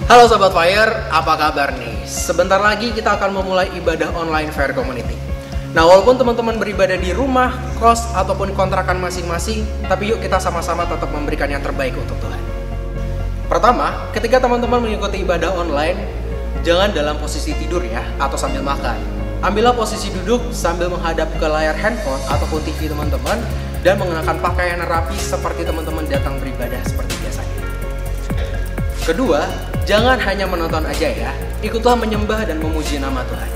Halo Sobat Fire, apa kabar nih? Sebentar lagi kita akan memulai ibadah online Fire Community. Nah, walaupun teman-teman beribadah di rumah, kos, ataupun kontrakan masing-masing, tapi yuk kita sama-sama tetap memberikan yang terbaik untuk Tuhan. Pertama, ketika teman-teman mengikuti ibadah online, jangan dalam posisi tidur ya, atau sambil makan. Ambillah posisi duduk sambil menghadap ke layar handphone ataupun TV teman-teman, dan mengenakan pakaian rapi seperti teman-teman datang beribadah seperti biasanya. Kedua, jangan hanya menonton aja ya, ikutlah menyembah dan memuji nama Tuhan.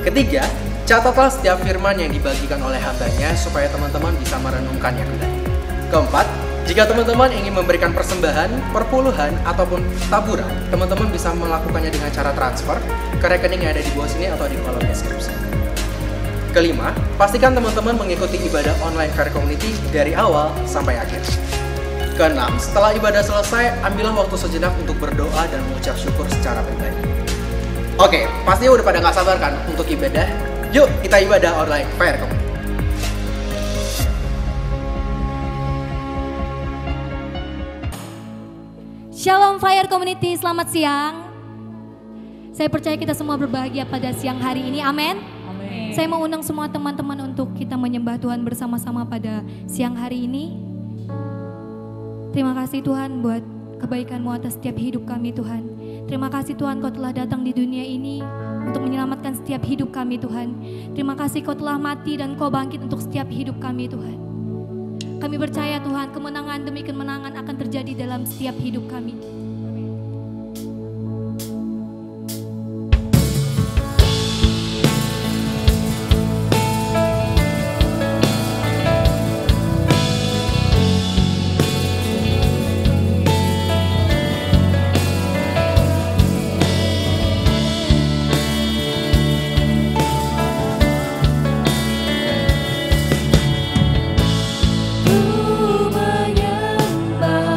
Ketiga, catatlah setiap firman yang dibagikan oleh hambanya supaya teman-teman bisa merenungkannya kembali. Keempat, jika teman-teman ingin memberikan persembahan, perpuluhan, ataupun taburan, teman-teman bisa melakukannya dengan cara transfer ke rekening yang ada di bawah sini atau di kolom deskripsi. Kelima, pastikan teman-teman mengikuti ibadah online Fire Community dari awal sampai akhir. Keenam, setelah ibadah selesai, ambillah waktu sejenak untuk berdoa dan mengucap syukur secara pribadi. Oke, pastinya udah pada gak sabar kan untuk ibadah? Yuk kita ibadah online Fire Community. Shalom Fire Community, selamat siang. Saya percaya kita semua berbahagia pada siang hari ini, amin. Saya mau undang semua teman-teman untuk kita menyembah Tuhan bersama-sama pada siang hari ini. Terima kasih Tuhan buat kebaikan-Mu atas setiap hidup kami Tuhan. Terima kasih Tuhan Kau telah datang di dunia ini untuk menyelamatkan setiap hidup kami Tuhan. Terima kasih Kau telah mati dan Kau bangkit untuk setiap hidup kami Tuhan. Kami percaya Tuhan kemenangan demi kemenangan akan terjadi dalam setiap hidup kami. Ku menyembah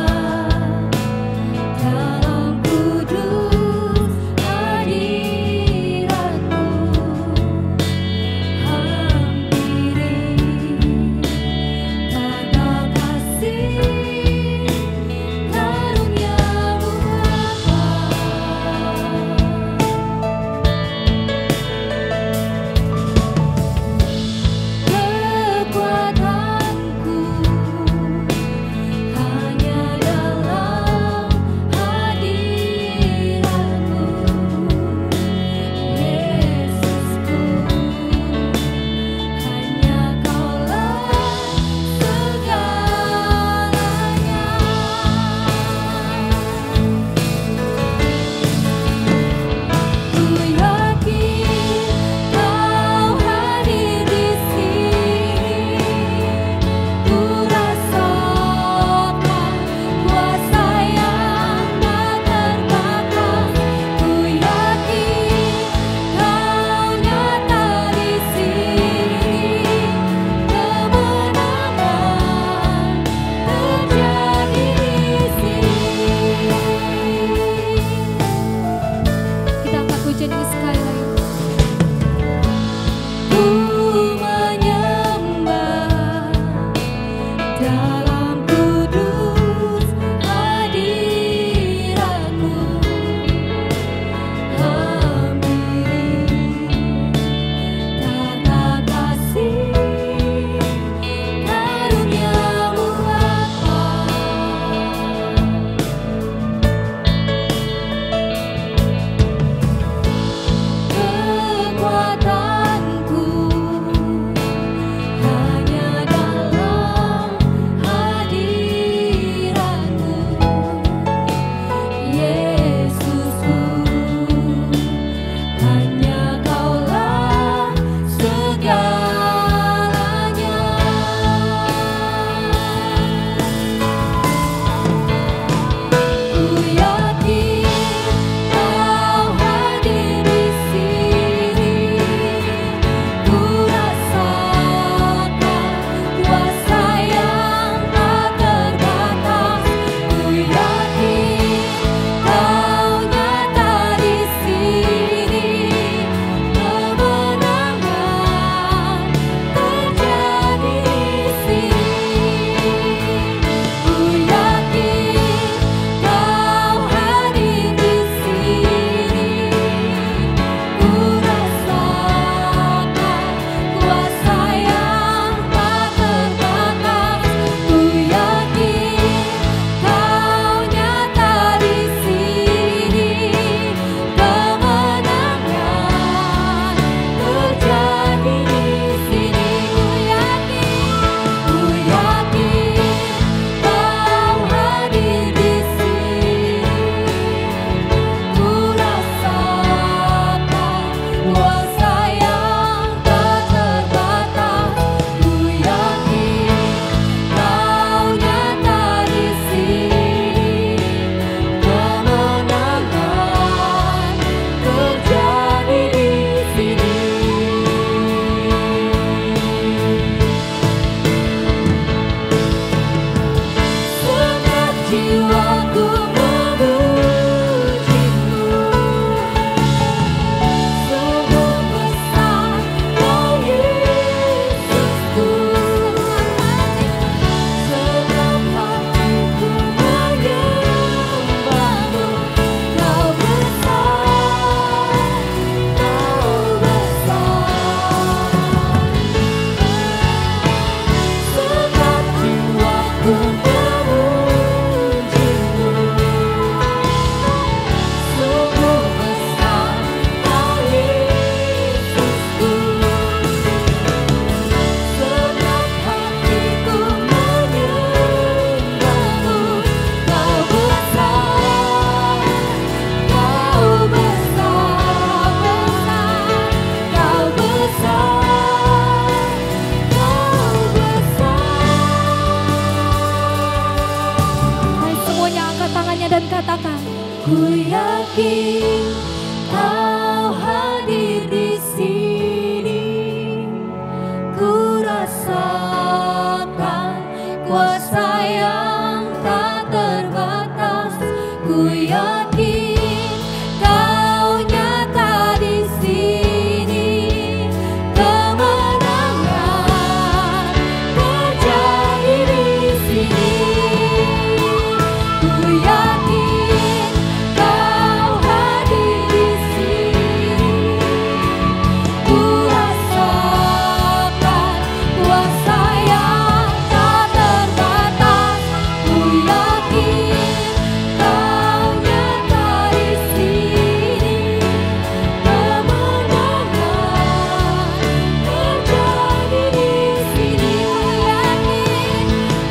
Ku yakin Kau hadir di sini. Ku rasakan kuasa yang tak terbatas. Ku yakin Kau nyata di sini. Kemenangan terjadi di sini. Ku yakin Kau hadir di sini. Ku rasakan kuasa yang tak terbatas. Ku yakin Kau nyata di sini. Kemenangan terjadi di sini.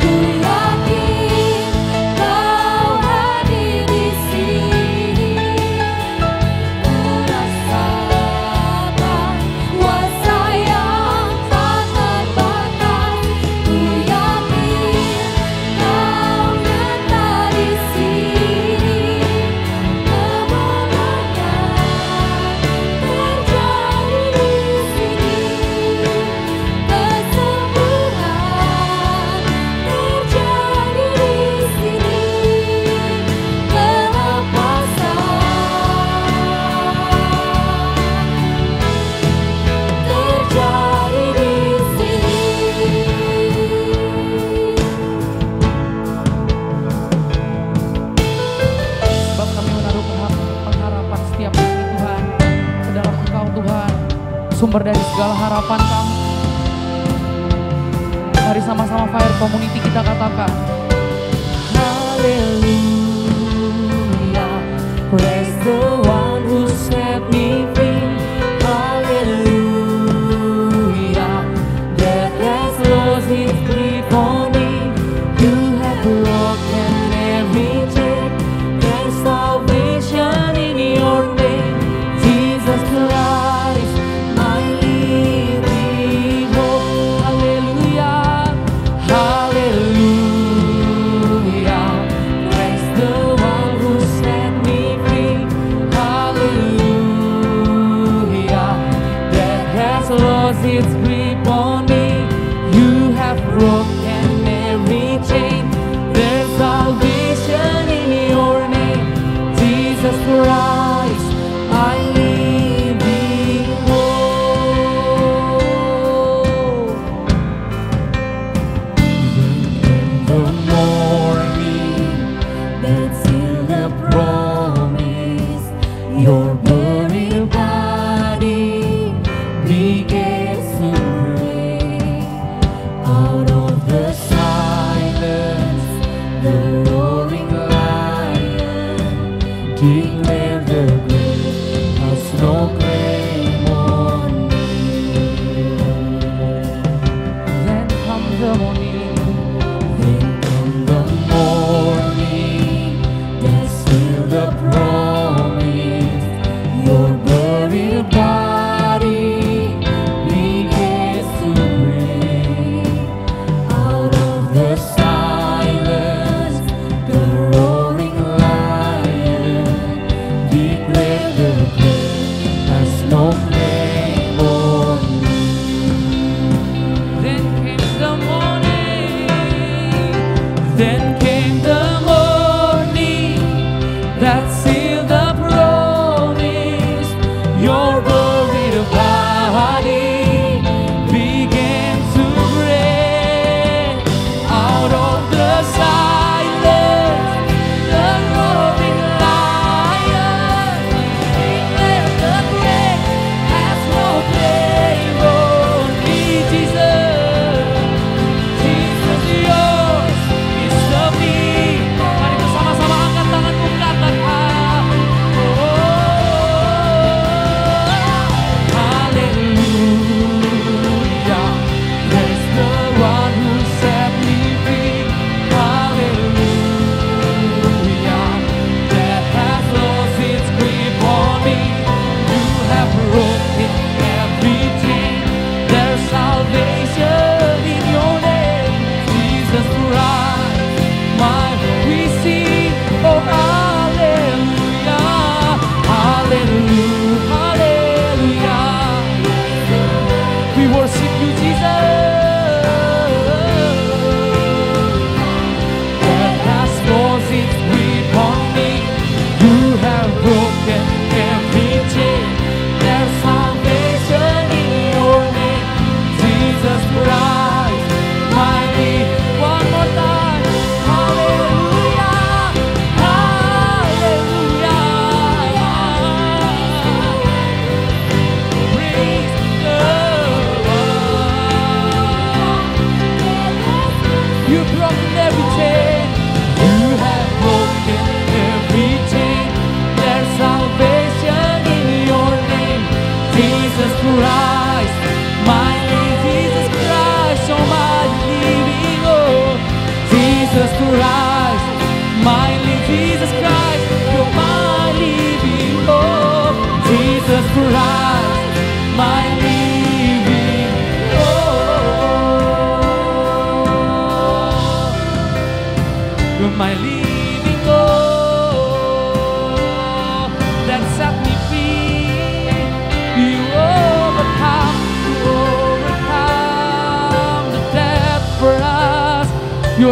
Ku yakin Kau hadir di sini. Ku rasakan kuasa yang tak terbatas. Ku yakin Kau nyata di sini. Kemenangan terjadi di sini. Kesembuhan terjadi di sini. Kelepasan terjadi di sini. Sebab kami menaruh pengharapan setiap hari Tuhan ke dalam Engkau Tuhan, sumber dari segala harapan kami. Mari sama-sama Fire Community kita katakan Hallelujah, praise the one who set me free. Hallelujah, death has lost its grip on me. You have broken every chain. There's salvation in your name, Jesus Christ, my living hope. Hallelujah, hallelujah, praise the one who set me free. Hallelujah, death has lost its grip on me. You have broken every chain. There's salvation in your name, Jesus Christ, I living hope. In the morning, that's still the promise. Your buried body begins to break. Out of the silence, the roaring lion declare the grave has no claim on me. Then come the morning, then come the morning, that's still the promise. Your buried body begins to break. Out of the silence, the roaring lion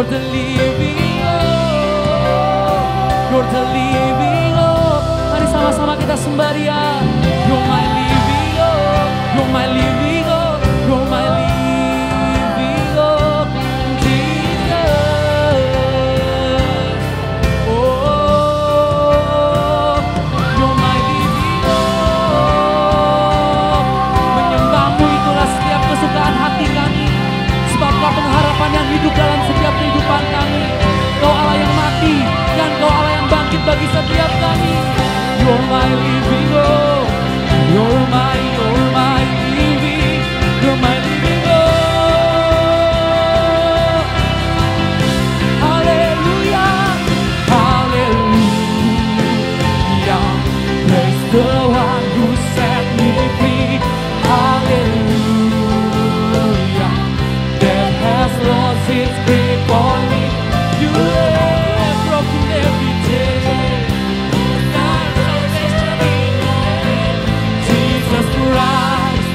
You're the living Lord. You're the living Lord. Mari sama-sama kita sembah Dia. You're my living Lord. You're my living Lord. You're my living Lord. Jesus. Oh, you're my living Lord. Menyembahmu itulah setiap kesukaan hati kami. Sebab Kau pengharapan yang hidup dalam setiap kehidupan kami. Kau Allah yang mati dan Kau Allah yang bangkit bagi setiap kami. You're my living Lord. You're my living. You're my living Lord. Hallelujah. Hallelujah. Praise the one who set me free. Hallelujah. Death has lost its grip on me. You have broken every chain. Jesus Christ,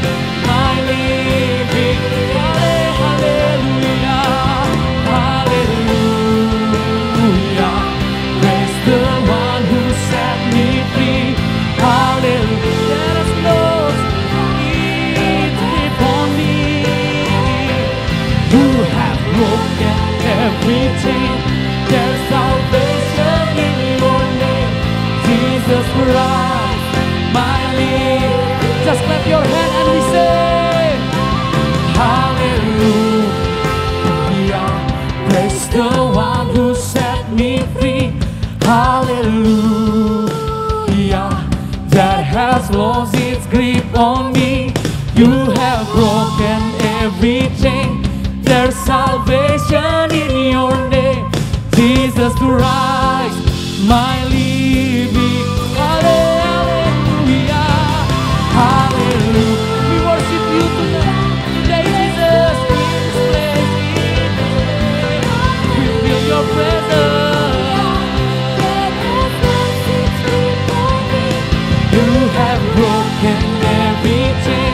my living. Hallelujah, hallelujah. Praise the one who set me free. Hallelujah. Let us know it's upon me. You have broken every chain. There's salvation in your name, Jesus Christ, my living. Just clap your hand and we say, Hallelujah. Praise the one who set me free. Hallelujah. That has lost its grip on me. You have broken every chain. There's salvation in your name, Jesus Christ, my living. Hallelujah, hallelujah. We worship you today, Jesus, in this place. We feel your presence. You have broken every chain.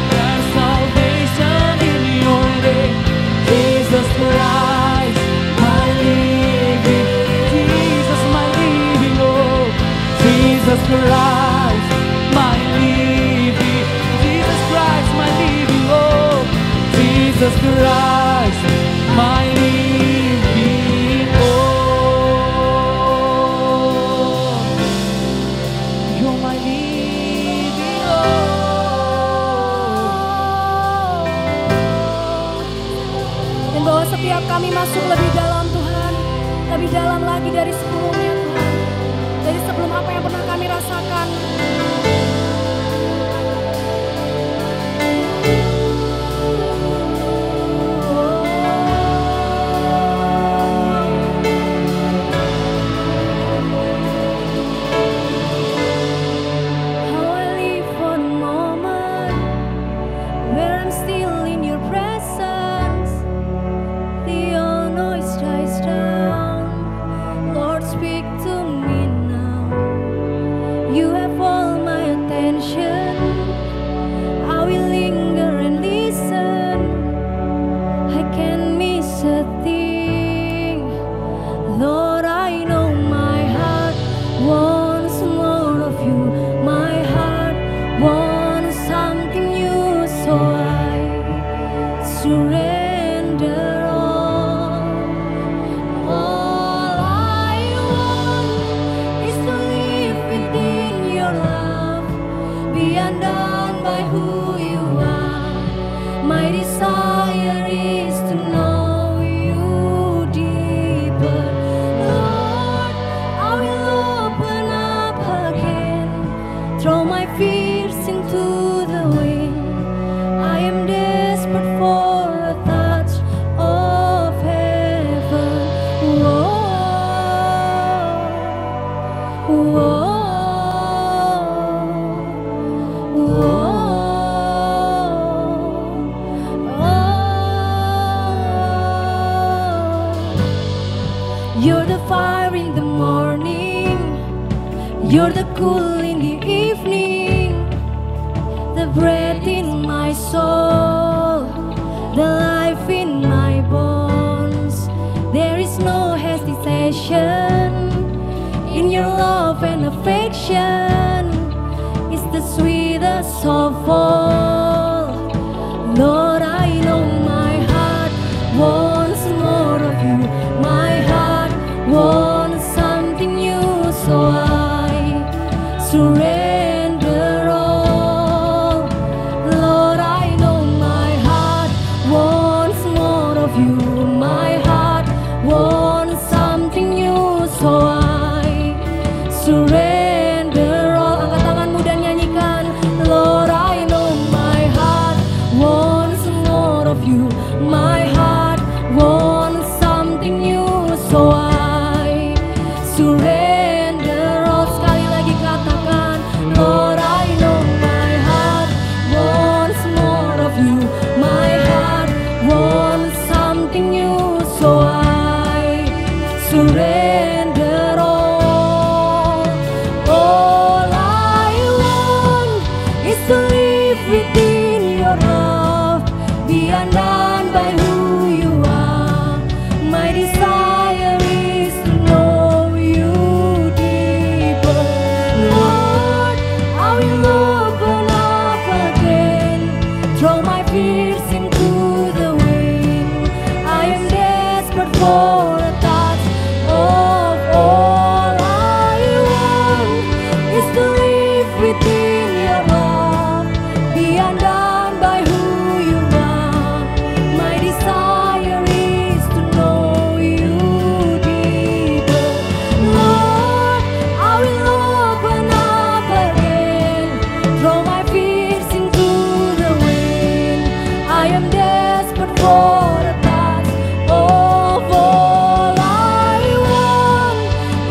There's salvation in your name, Jesus Christ, my living. Jesus, my living Lord. Jesus Christ, my living. Jesus Christ, my living Lord. Jesus Christ, my living Lord. You're my living Lord. Dan bahwa setiap kami masuk lebih dalam Tuhan, lebih dalam lagi dari sebelumnya Tuhan, dari sebelum apa yang pernah kami rasakan. How I live for the moment where I'm still in your presence. The all noise dies down. Lord, speak to me now. You have all my attention. I will linger and listen. I can't miss a thing. Lord, I know my heart wants more of you. My heart wants something new, so I surrender all. All I want is to live within your love, be undone by who you are. My desire is to know you deeper. Lord, I will open up again, throw my fears into the wind. I am desperate for a touch of heaven. Whoa, whoa, you're the fire in the morning, you're the cool in the evening, the breath in my soul, the life in my bones. There passion, in your love and affection is the sweetest of all. Lord, I know my heart wants more of you. My heart wants something new, so I surrender all. Lord, I know my heart wants more of you. My heart wants something new, so I surrender all. Angkat tanganmu dan nyanyikan. Lord, I know my heart wants more of you. My heart wants something new, so I surrender all. Sekali lagi katakan, Lord, I know my heart wants more of you. My heart wants something new, so I surrender all. All I want is to live within your love, be undone by who you are. My desire is to know you deeper. Lord, I will open up again, throw my fears into the wind. I am desperate for a touch of all. I want is to live within your love, be undone by who you are. My desire is to know you deeper. Lord, I will open up again, throw my fears into the wind. I am desperate for a touch of all. I want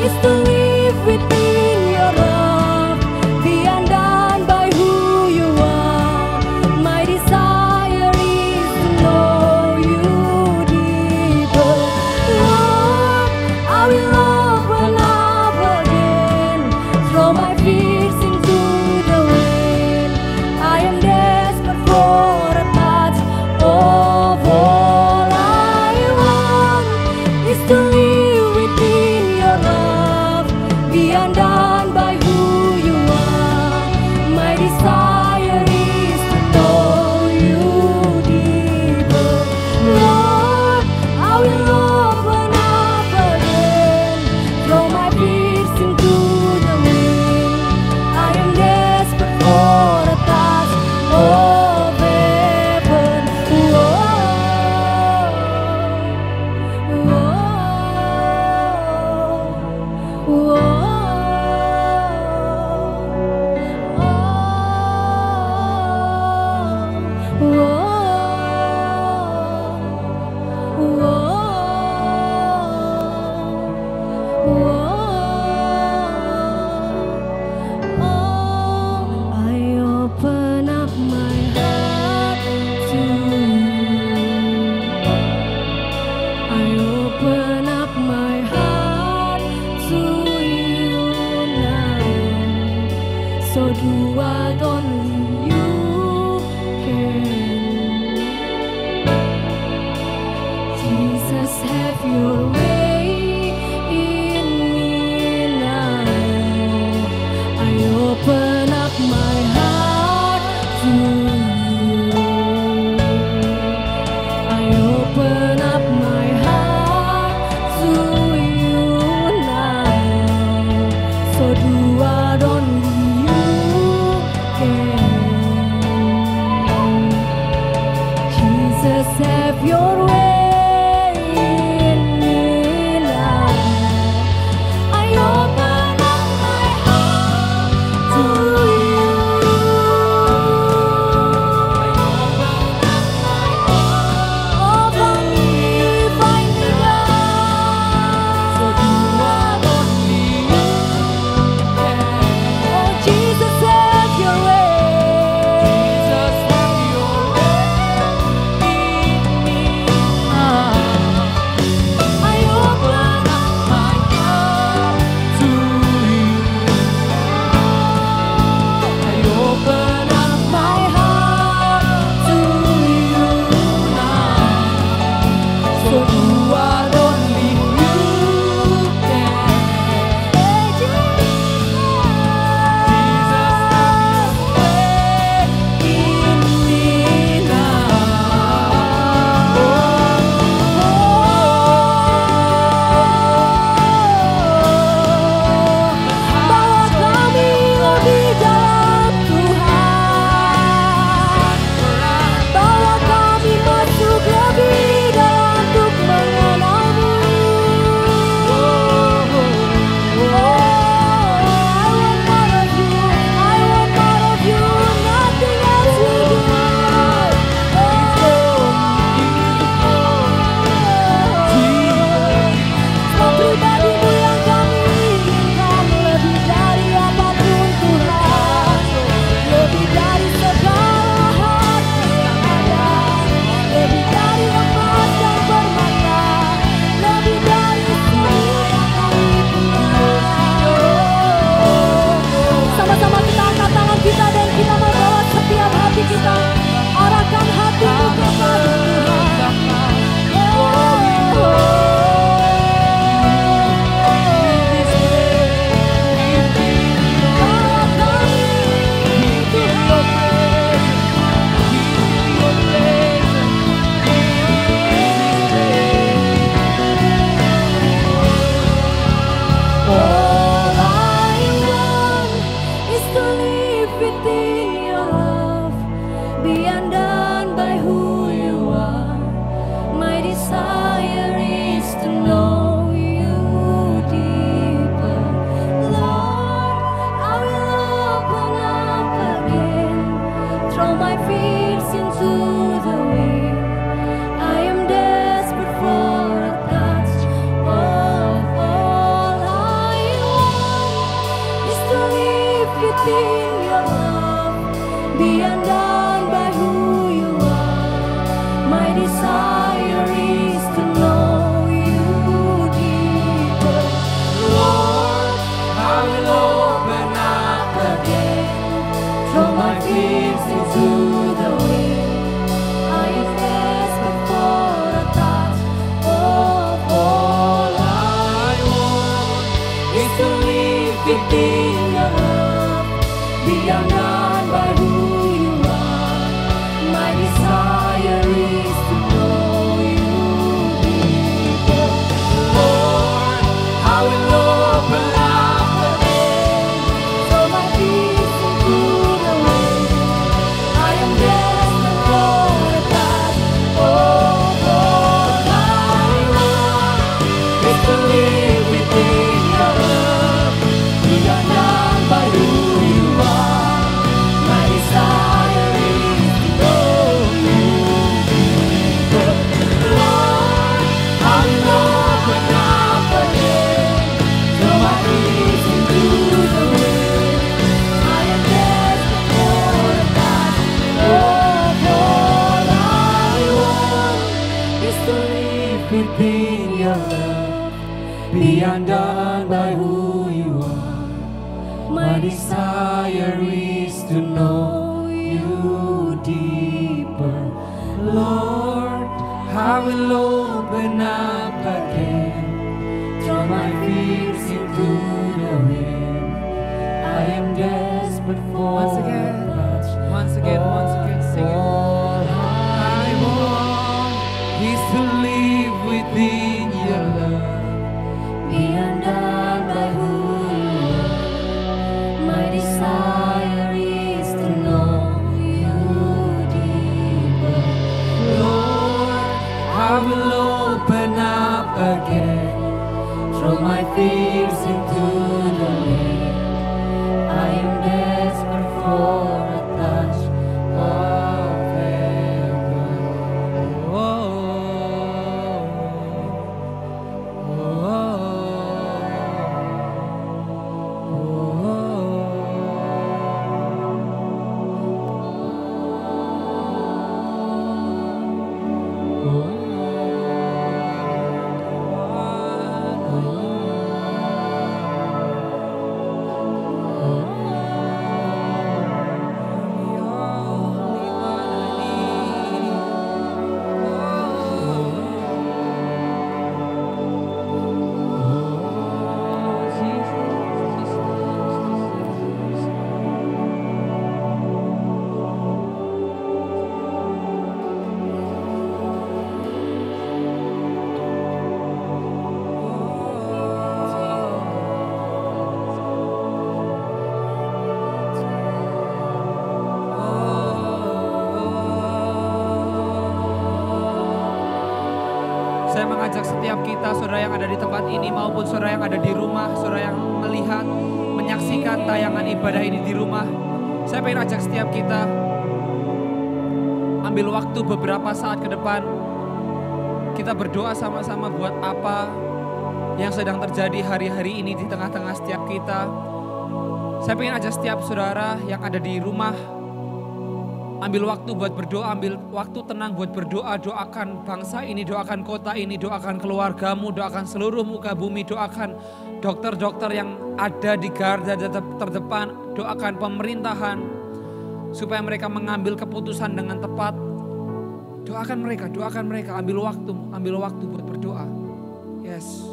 is to live within your love, be undone by who you are. My desire is to know you deeper. Lord, I will open up again, throw my fears into the wind. I am desperate for a touch of all. I want is to live within your love, be undone by who you are. My desire is to know you deeper. Lord, I will open up again, throw my fears into the wind. I am desperate for a touch of heaven. I open up my heart to you. I open up my heart to you now. So do what only you can. Jesus, have your way in me now. I open up my heart to you. I open up my heart to you now. So do what only you can. Jesus, have your way in me now. I open up my heart to you. Open me, find me now. So do what only you can. Oh Jesus, have your way. Jesus, have your way in me. live within your love, be undone by who you are. My desire is to know you deeper. Lord, I will open up again, throw my fears into the wind. I am desperate for a touch of all I want is to live within your love, be undone by who you are. My desire is to know you deeper. Lord, I will open up again, throw my fears into the wind. I am desperate for a touch of all I want is to live within your love, be undone by who you are. My desire is to know you deeper. Lord, I will open up again, throw my fears into the wind. I am desperate for a touch of all I want is to live within your love, be undone by who you are. My desire is to know you deeper. Lord, I will open up again, throw my fears into the wind. I am desperate for Once again, once again, sing it. all I want is to live within your love. be undone by who you are. My desire is to know you deeper. Lord, I will open up again, Throw my fears into the wind. I am desperate for a touch of heaven. Saya mengajak setiap kita, saudara yang ada di tempat ini maupun saudara yang ada di rumah, saudara yang melihat, menyaksikan tayangan ibadah ini di rumah. Saya pengen ajak setiap kita ambil waktu beberapa saat ke depan. Kita berdoa sama-sama buat apa yang sedang terjadi hari-hari ini di tengah-tengah setiap kita. Saya pengen ajak setiap saudara yang ada di rumah, ambil waktu buat berdoa, ambil waktu tenang buat berdoa. Doakan bangsa ini, doakan kota ini, doakan keluargamu, doakan seluruh muka bumi, doakan dokter-dokter yang ada di garda terdepan, doakan pemerintahan supaya mereka mengambil keputusan dengan tepat. Doakan mereka, ambil waktu buat berdoa. Yes.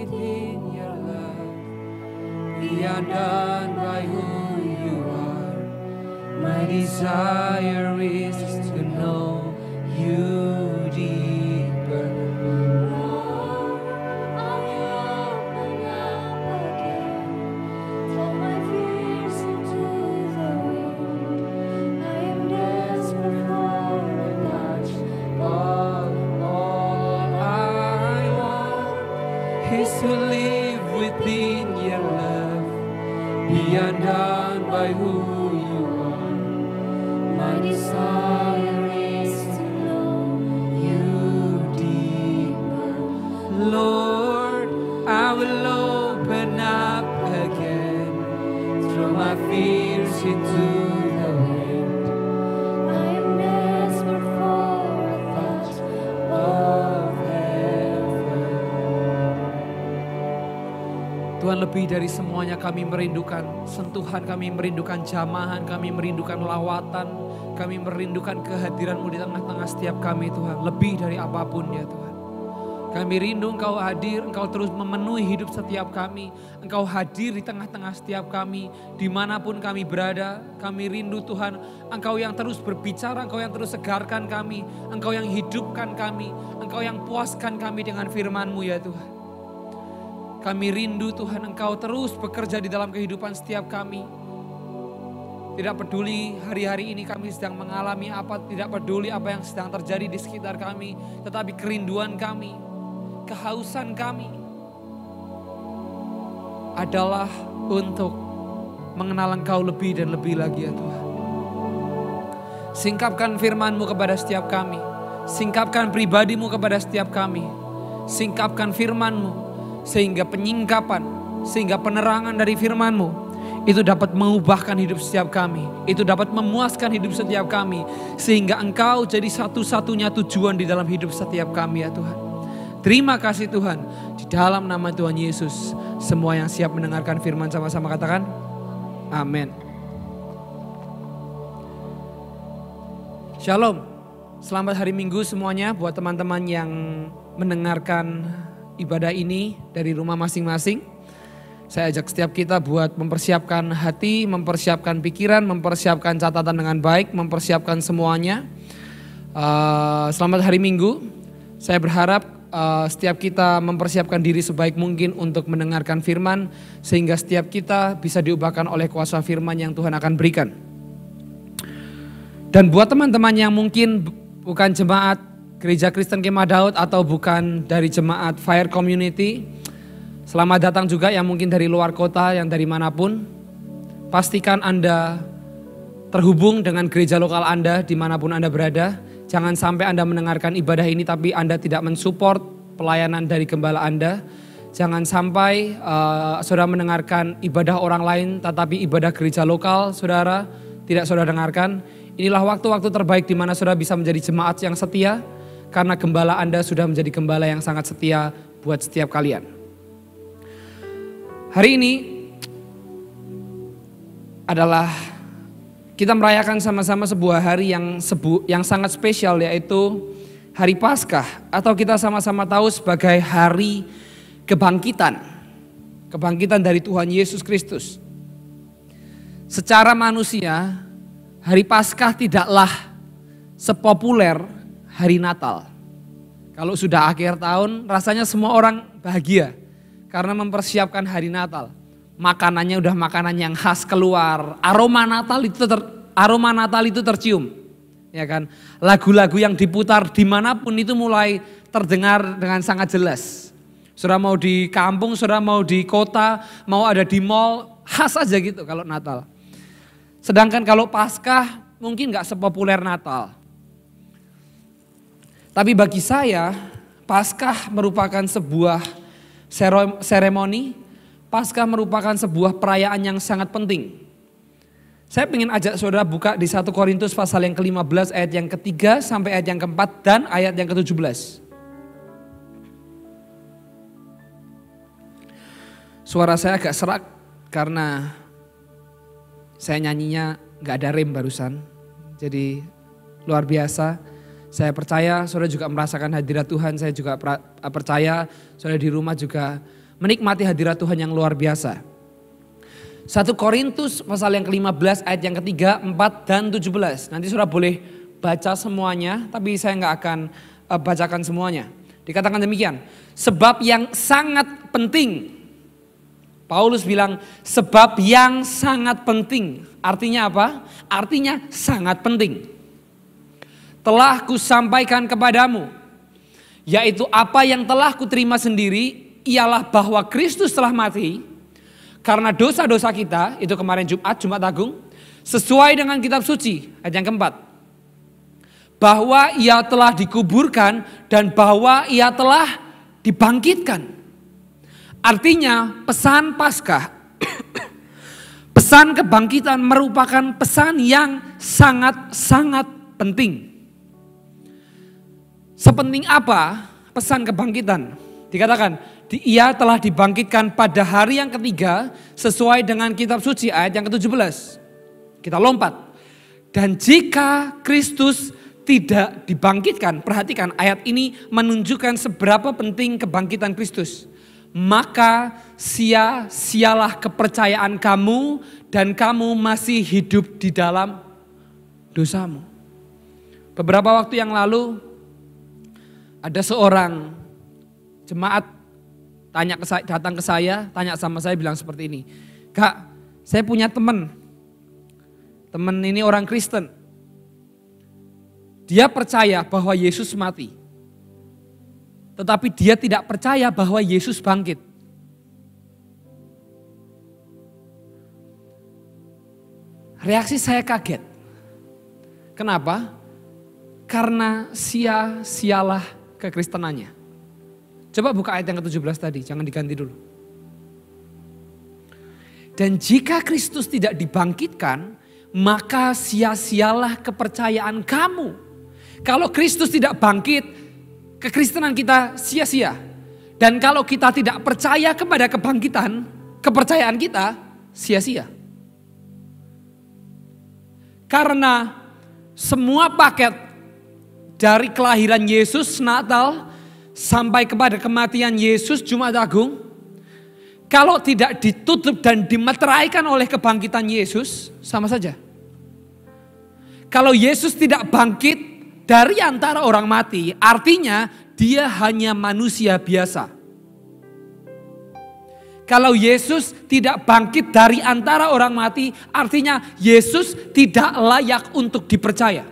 within your love. Be undone by who you are. My desire is to know you deeper. Lord, I open up again, throw my fears into the wind. I am desperate for a touch of All I want is to live within your love. Be undone by who you are. My desire is to know you deeper. Lord, I will open up again, throw my fears into the wind. I am desperate for a touch of heaven. Tuhan, lebih dari semuanya kami merindukan sentuhan, kami merindukan jamahan, kami merindukan lawatan, kami merindukan kehadiran-Mu di tengah-tengah setiap kami Tuhan. Lebih dari apapun ya Tuhan. Kami rindu Engkau hadir, Engkau terus memenuhi hidup setiap kami. Engkau hadir di tengah-tengah setiap kami, dimanapun kami berada. Kami rindu Tuhan, Engkau yang terus berbicara, Engkau yang terus segarkan kami, Engkau yang hidupkan kami, Engkau yang puaskan kami dengan firman-Mu ya Tuhan. Kami rindu Tuhan, Engkau terus bekerja di dalam kehidupan setiap kami. Tidak peduli hari-hari ini kami sedang mengalami apa, tidak peduli apa yang sedang terjadi di sekitar kami. Tetapi kerinduan kami, kehausan kami adalah untuk mengenal Engkau lebih dan lebih lagi ya Tuhan. Singkapkan firman-Mu kepada setiap kami. Singkapkan pribadi-Mu kepada setiap kami. Singkapkan firman-Mu sehingga penyingkapan, sehingga penerangan dari firman-Mu itu dapat mengubahkan hidup setiap kami. Itu dapat memuaskan hidup setiap kami. Sehingga Engkau jadi satu-satunya tujuan di dalam hidup setiap kami ya Tuhan. Terima kasih Tuhan. Di dalam nama Tuhan Yesus, semua yang siap mendengarkan firman sama-sama katakan amin. Shalom. Selamat hari Minggu semuanya buat teman-teman yang mendengarkan ibadah ini dari rumah masing-masing. Saya ajak setiap kita buat mempersiapkan hati, mempersiapkan pikiran, mempersiapkan catatan dengan baik, mempersiapkan semuanya. Selamat hari Minggu. Saya berharap setiap kita mempersiapkan diri sebaik mungkin untuk mendengarkan firman, sehingga setiap kita bisa diubahkan oleh kuasa firman yang Tuhan akan berikan. Dan buat teman-teman yang mungkin bukan jemaat Gereja Kristen Kemah Daud atau bukan dari jemaat Fire Community, selamat datang juga yang mungkin dari luar kota, yang dari manapun. Pastikan Anda terhubung dengan gereja lokal Anda dimanapun Anda berada. Jangan sampai Anda mendengarkan ibadah ini tapi Anda tidak mensupport pelayanan dari gembala Anda. Jangan sampai saudara mendengarkan ibadah orang lain tetapi ibadah gereja lokal saudara tidak saudara dengarkan. Inilah waktu-waktu terbaik di mana saudara bisa menjadi jemaat yang setia. Karena gembala Anda sudah menjadi gembala yang sangat setia buat setiap kalian. Hari ini adalah kita merayakan sama-sama sebuah hari yang sangat spesial, yaitu Hari Paskah. Atau kita sama-sama tahu sebagai Hari Kebangkitan. Kebangkitan dari Tuhan Yesus Kristus. Secara manusia, Hari Paskah tidaklah sepopuler Hari Natal. Kalau sudah akhir tahun rasanya semua orang bahagia karena mempersiapkan hari Natal. Makanannya udah makanan yang khas keluar, aroma Natal itu tercium. Ya kan? Lagu-lagu yang diputar dimanapun itu mulai terdengar dengan sangat jelas. Saudara mau di kampung, saudara mau di kota, mau ada di mall, khas aja gitu kalau Natal. Sedangkan kalau Paskah mungkin gak sepopuler Natal. Tapi bagi saya, Paskah merupakan sebuah seremoni. Paskah merupakan sebuah perayaan yang sangat penting. Saya ingin ajak saudara buka di 1 Korintus pasal yang ke-15 ayat yang ke-3 sampai ayat yang ke-4 dan ayat yang ke-17. Suara saya agak serak karena saya nyanyinya gak ada rem barusan. Jadi luar biasa. Saya percaya saudara juga merasakan hadirat Tuhan. Saya juga percaya saudara di rumah juga menikmati hadirat Tuhan yang luar biasa. 1 Korintus pasal yang ke-15 ayat yang ketiga, 4 dan 17. Nanti saudara boleh baca semuanya, tapi saya nggak akan bacakan semuanya. Dikatakan demikian, sebab yang sangat penting. Paulus bilang sebab yang sangat penting. Artinya apa? Artinya sangat penting. Telah kusampaikan kepadamu, yaitu apa yang telah kuterima sendiri, ialah bahwa Kristus telah mati karena dosa-dosa kita, itu kemarin Jumat Agung, sesuai dengan kitab suci, ayat yang keempat. Bahwa ia telah dikuburkan dan bahwa ia telah dibangkitkan. Artinya pesan Paskah, pesan kebangkitan merupakan pesan yang sangat-sangat penting. Sepenting apa pesan kebangkitan? Dikatakan, ia telah dibangkitkan pada hari yang ketiga sesuai dengan kitab suci ayat yang ke-17. Kita lompat. Dan jika Kristus tidak dibangkitkan, perhatikan ayat ini menunjukkan seberapa penting kebangkitan Kristus. Maka sia-sialah kepercayaan kamu dan kamu masih hidup di dalam dosamu. Beberapa waktu yang lalu ada seorang jemaat datang ke saya, tanya sama saya, bilang seperti ini. Kak, saya punya teman ini orang Kristen. Dia percaya bahwa Yesus mati. Tetapi dia tidak percaya bahwa Yesus bangkit. Reaksi saya kaget. Kenapa? Karena sia-sialah kekristenannya. Coba buka ayat yang ke-17 tadi, jangan diganti dulu. Dan jika Kristus tidak dibangkitkan, maka sia-sialah kepercayaan kamu. Kalau Kristus tidak bangkit, kekristenan kita sia-sia. Dan kalau kita tidak percaya kepada kebangkitan, kepercayaan kita sia-sia. Karena semua paket dari kelahiran Yesus Natal sampai kepada kematian Yesus Jumat Agung, kalau tidak ditutup dan dimeteraikan oleh kebangkitan Yesus, sama saja. Kalau Yesus tidak bangkit dari antara orang mati, artinya dia hanya manusia biasa. Kalau Yesus tidak bangkit dari antara orang mati, artinya Yesus tidak layak untuk dipercaya.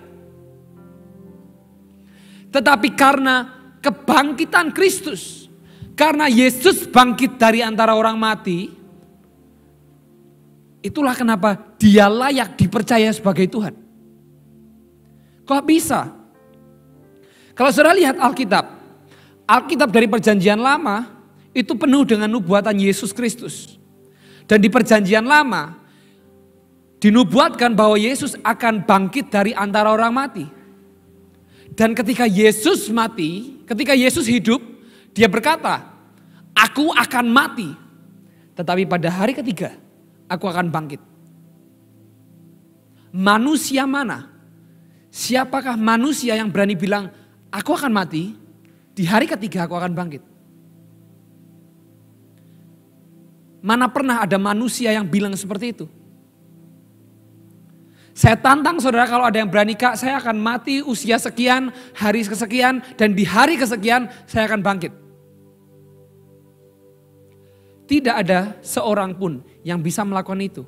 Tetapi karena kebangkitan Kristus, karena Yesus bangkit dari antara orang mati, itulah kenapa dia layak dipercaya sebagai Tuhan. Kok bisa? Kalau saudara lihat Alkitab dari perjanjian lama itu penuh dengan nubuatan Yesus Kristus. Dan di perjanjian lama dinubuatkan bahwa Yesus akan bangkit dari antara orang mati. Dan ketika Yesus mati, ketika Yesus hidup, dia berkata, aku akan mati. Tetapi pada hari ketiga, aku akan bangkit. Manusia mana? Siapakah manusia yang berani bilang, aku akan mati, di hari ketiga aku akan bangkit? Mana pernah ada manusia yang bilang seperti itu? Saya tantang saudara, kalau ada yang berani, Kak, saya akan mati usia sekian, hari kesekian, dan di hari kesekian saya akan bangkit. Tidak ada seorang pun yang bisa melakukan itu.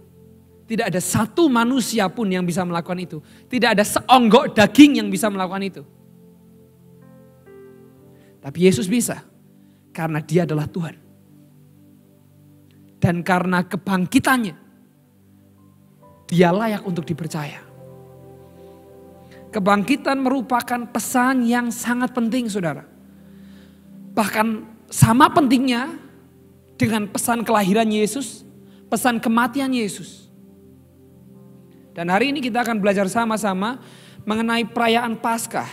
Tidak ada satu manusia pun yang bisa melakukan itu. Tidak ada seonggok daging yang bisa melakukan itu. Tapi Yesus bisa, karena dia adalah Tuhan. Dan karena kebangkitannya, dia layak untuk dipercaya. Kebangkitan merupakan pesan yang sangat penting, saudara. Bahkan sama pentingnya dengan pesan kelahiran Yesus, pesan kematian Yesus. Dan hari ini kita akan belajar sama-sama mengenai perayaan Paskah.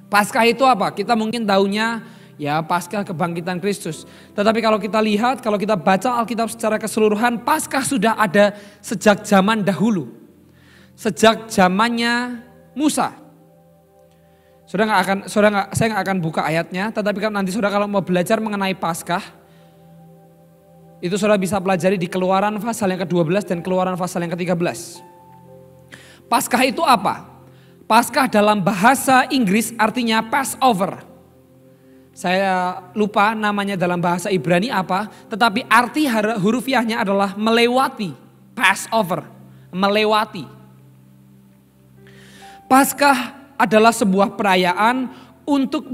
Paskah itu apa? Kita mungkin tahunya ya Paskah kebangkitan Kristus. Tetapi kalau kita lihat, kalau kita baca Alkitab secara keseluruhan, Paskah sudah ada sejak zaman dahulu. Sejak zamannya Musa. Saya nggak akan buka ayatnya, tetapi kalau nanti saudara kalau mau belajar mengenai Paskah, Itu saudara bisa pelajari di Keluaran pasal yang ke-12 dan Keluaran pasal yang ke-13. Paskah itu apa? Paskah dalam bahasa Inggris artinya Passover. Saya lupa namanya dalam bahasa Ibrani apa, tetapi arti hurufiahnya adalah melewati. Passover, melewati. Paskah adalah sebuah perayaan untuk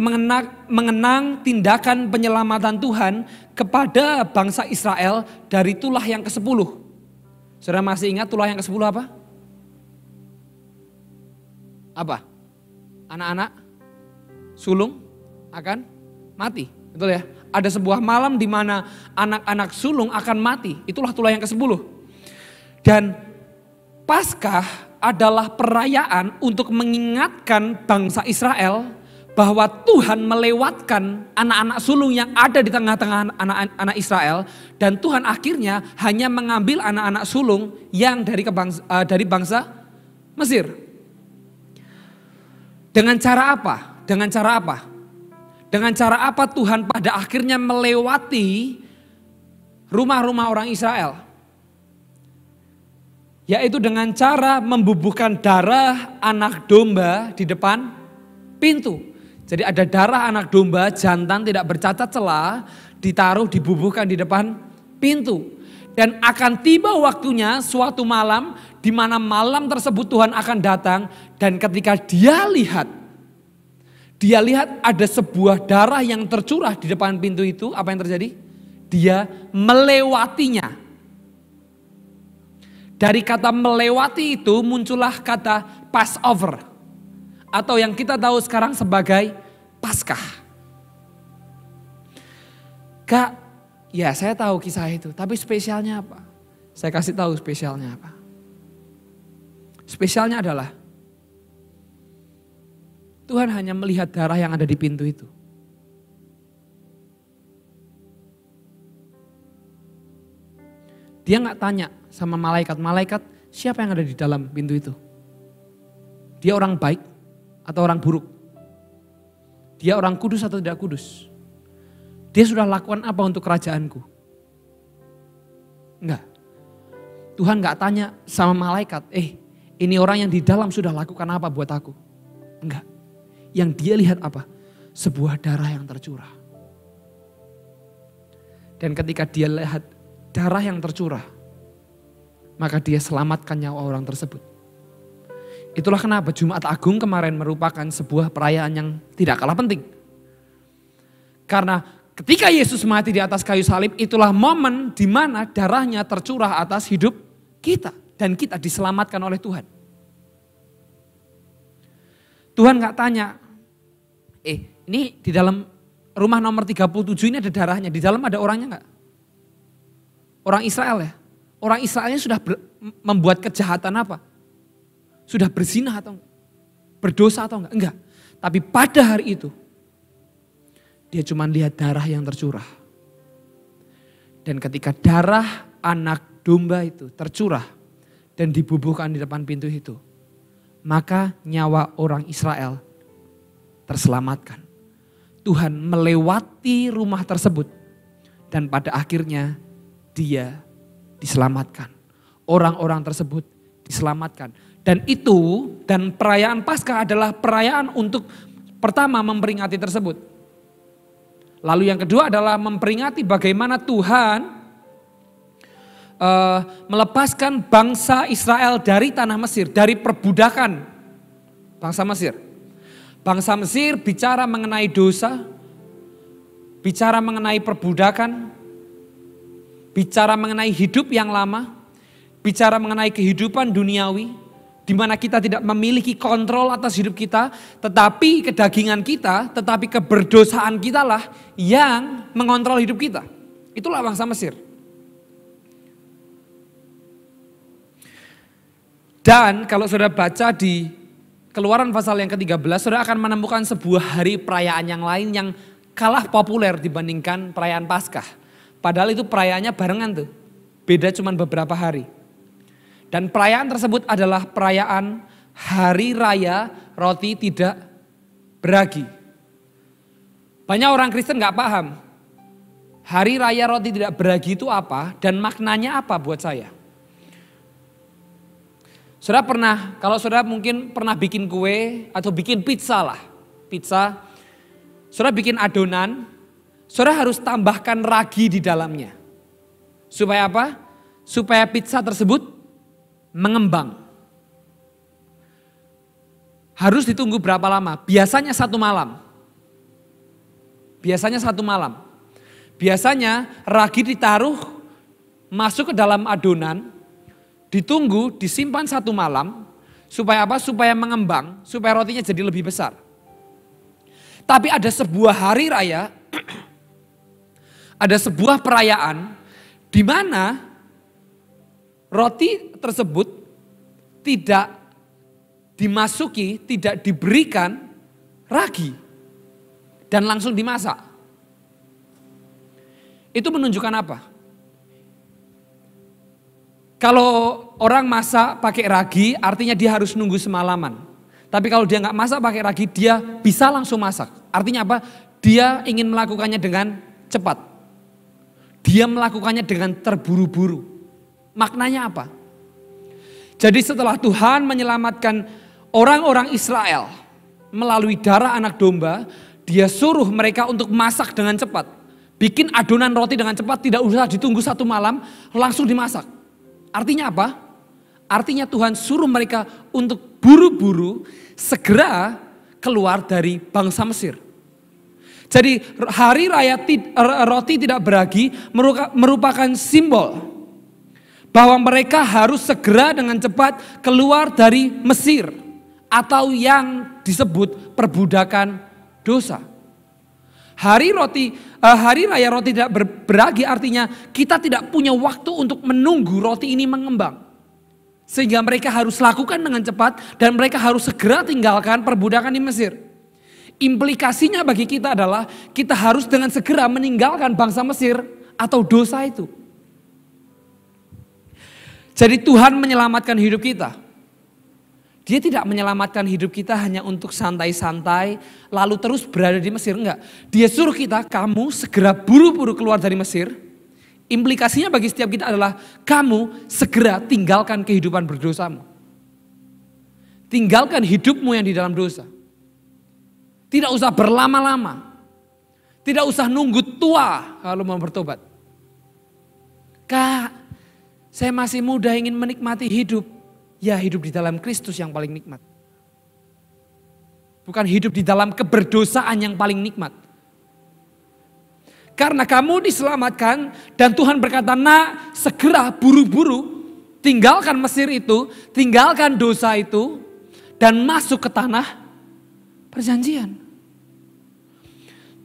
mengenang tindakan penyelamatan Tuhan kepada bangsa Israel dari tulah yang ke-10. Saudara masih ingat tulah yang ke-10 apa? Apa? Anak-anak sulung akan mati. Betul ya? Ada sebuah malam di mana anak-anak sulung akan mati. Itulah tulah yang ke-10. Dan Paskah adalah perayaan untuk mengingatkan bangsa Israel bahwa Tuhan melewatkan anak-anak sulung yang ada di tengah-tengah anak-anak Israel, dan Tuhan akhirnya hanya mengambil anak-anak sulung yang dari bangsa Mesir. Dengan cara apa? Dengan cara apa? Dengan cara apa Tuhan pada akhirnya melewati rumah-rumah orang Israel? Yaitu dengan cara membubuhkan darah anak domba di depan pintu. Jadi ada darah anak domba jantan tidak bercacat celah ditaruh dibubuhkan di depan pintu. Dan akan tiba waktunya suatu malam di mana malam tersebut Tuhan akan datang, dan ketika dia lihat ada sebuah darah yang tercurah di depan pintu itu, apa yang terjadi? Dia melewatinya. Dari kata melewati itu muncullah kata Passover, atau yang kita tahu sekarang sebagai Paskah. Kak, ya saya tahu kisah itu, tapi spesialnya apa? Saya kasih tahu spesialnya apa. Spesialnya adalah Tuhan hanya melihat darah yang ada di pintu itu. Dia gak tanya sama malaikat, siapa yang ada di dalam pintu itu? Dia orang baik atau orang buruk? Dia orang kudus atau tidak kudus? Dia sudah lakukan apa untuk kerajaanku? Enggak. Tuhan gak tanya sama malaikat, ini orang yang di dalam sudah lakukan apa buat aku? Enggak. Yang dia lihat apa? Sebuah darah yang tercurah. Dan ketika dia lihat darah yang tercurah, maka dia selamatkan nyawa orang tersebut. Itulah kenapa Jumat Agung kemarin merupakan sebuah perayaan yang tidak kalah penting. Karena ketika Yesus mati di atas kayu salib, itulah momen di mana darahnya tercurah atas hidup kita. Dan kita diselamatkan oleh Tuhan. Tuhan gak tanya, ini di dalam rumah nomor 37 ini ada darahnya, di dalam ada orangnya gak? Orang Israel ya. Orang Israelnya sudah membuat kejahatan apa? Sudah berzina atau enggak? Berdosa atau enggak? Enggak. Tapi pada hari itu, dia cuma lihat darah yang tercurah. Dan ketika darah anak domba itu tercurah dan dibubuhkan di depan pintu itu, maka nyawa orang Israel terselamatkan. Tuhan melewati rumah tersebut dan pada akhirnya dia diselamatkan. Orang-orang tersebut diselamatkan. Dan perayaan Paskah adalah perayaan untuk pertama memperingati tersebut. Lalu yang kedua adalah memperingati bagaimana Tuhan melepaskan bangsa Israel dari tanah Mesir, dari perbudakan bangsa Mesir. Bangsa Mesir bicara mengenai dosa, bicara mengenai perbudakan, bicara mengenai hidup yang lama, bicara mengenai kehidupan duniawi, di mana kita tidak memiliki kontrol atas hidup kita, tetapi kedagingan kita, tetapi keberdosaan kita lah yang mengontrol hidup kita. Itulah bangsa Mesir. Dan kalau saudara baca di Keluaran pasal yang ke-13, saudara akan menemukan sebuah hari perayaan yang lain yang kalah populer dibandingkan perayaan Paskah. Padahal itu perayaannya barengan tuh. Beda cuma beberapa hari. Dan perayaan tersebut adalah perayaan Hari Raya Roti Tidak Beragi. Banyak orang Kristen gak paham. Hari raya roti tidak beragi itu apa dan maknanya apa buat saya? Saudara pernah, kalau saudara mungkin pernah bikin kue atau bikin pizza lah. Pizza, saudara bikin adonan, saudara harus tambahkan ragi di dalamnya. Supaya apa? Supaya pizza tersebut mengembang. Harus ditunggu berapa lama? Biasanya 1 malam. Biasanya 1 malam. Biasanya ragi ditaruh masuk ke dalam adonan, ditunggu, disimpan 1 malam, supaya apa? Supaya mengembang, supaya rotinya jadi lebih besar. Tapi ada sebuah hari raya, ada sebuah perayaan, di mana roti tersebut tidak dimasuki, tidak diberikan ragi, dan langsung dimasak. Itu menunjukkan apa? Kalau orang masak pakai ragi, artinya dia harus nunggu semalaman. Tapi kalau dia nggak masak pakai ragi, dia bisa langsung masak. Artinya apa? Dia ingin melakukannya dengan cepat. Dia melakukannya dengan terburu-buru. Maknanya apa? Jadi setelah Tuhan menyelamatkan orang-orang Israel melalui darah anak domba, dia suruh mereka untuk masak dengan cepat. Bikin adonan roti dengan cepat, tidak usah ditunggu 1 malam, langsung dimasak. Artinya apa? Artinya Tuhan suruh mereka untuk buru-buru segera keluar dari bangsa Mesir. Jadi hari raya roti tidak beragi merupakan simbol bahwa mereka harus segera dengan cepat keluar dari Mesir atau yang disebut perbudakan dosa. Hari raya roti tidak beragi artinya kita tidak punya waktu untuk menunggu roti ini mengembang. Sehingga mereka harus lakukan dengan cepat dan mereka harus segera tinggalkan perbudakan di Mesir. Implikasinya bagi kita adalah kita harus dengan segera meninggalkan bangsa Mesir atau dosa itu. Jadi Tuhan menyelamatkan hidup kita. Dia tidak menyelamatkan hidup kita hanya untuk santai-santai lalu terus berada di Mesir, enggak. Dia suruh kita, kamu segera buru-buru keluar dari Mesir. Implikasinya bagi setiap kita adalah kamu segera tinggalkan kehidupan berdosamu. Tinggalkan hidupmu yang di dalam dosa. Tidak usah berlama-lama. Tidak usah nunggu tua kalau mau bertobat. Kak, saya masih muda ingin menikmati hidup. Ya hidup di dalam Kristus yang paling nikmat. Bukan hidup di dalam keberdosaan yang paling nikmat. Karena kamu diselamatkan dan Tuhan berkata, nak segera buru-buru tinggalkan Mesir itu, tinggalkan dosa itu dan masuk ke tanah perjanjian.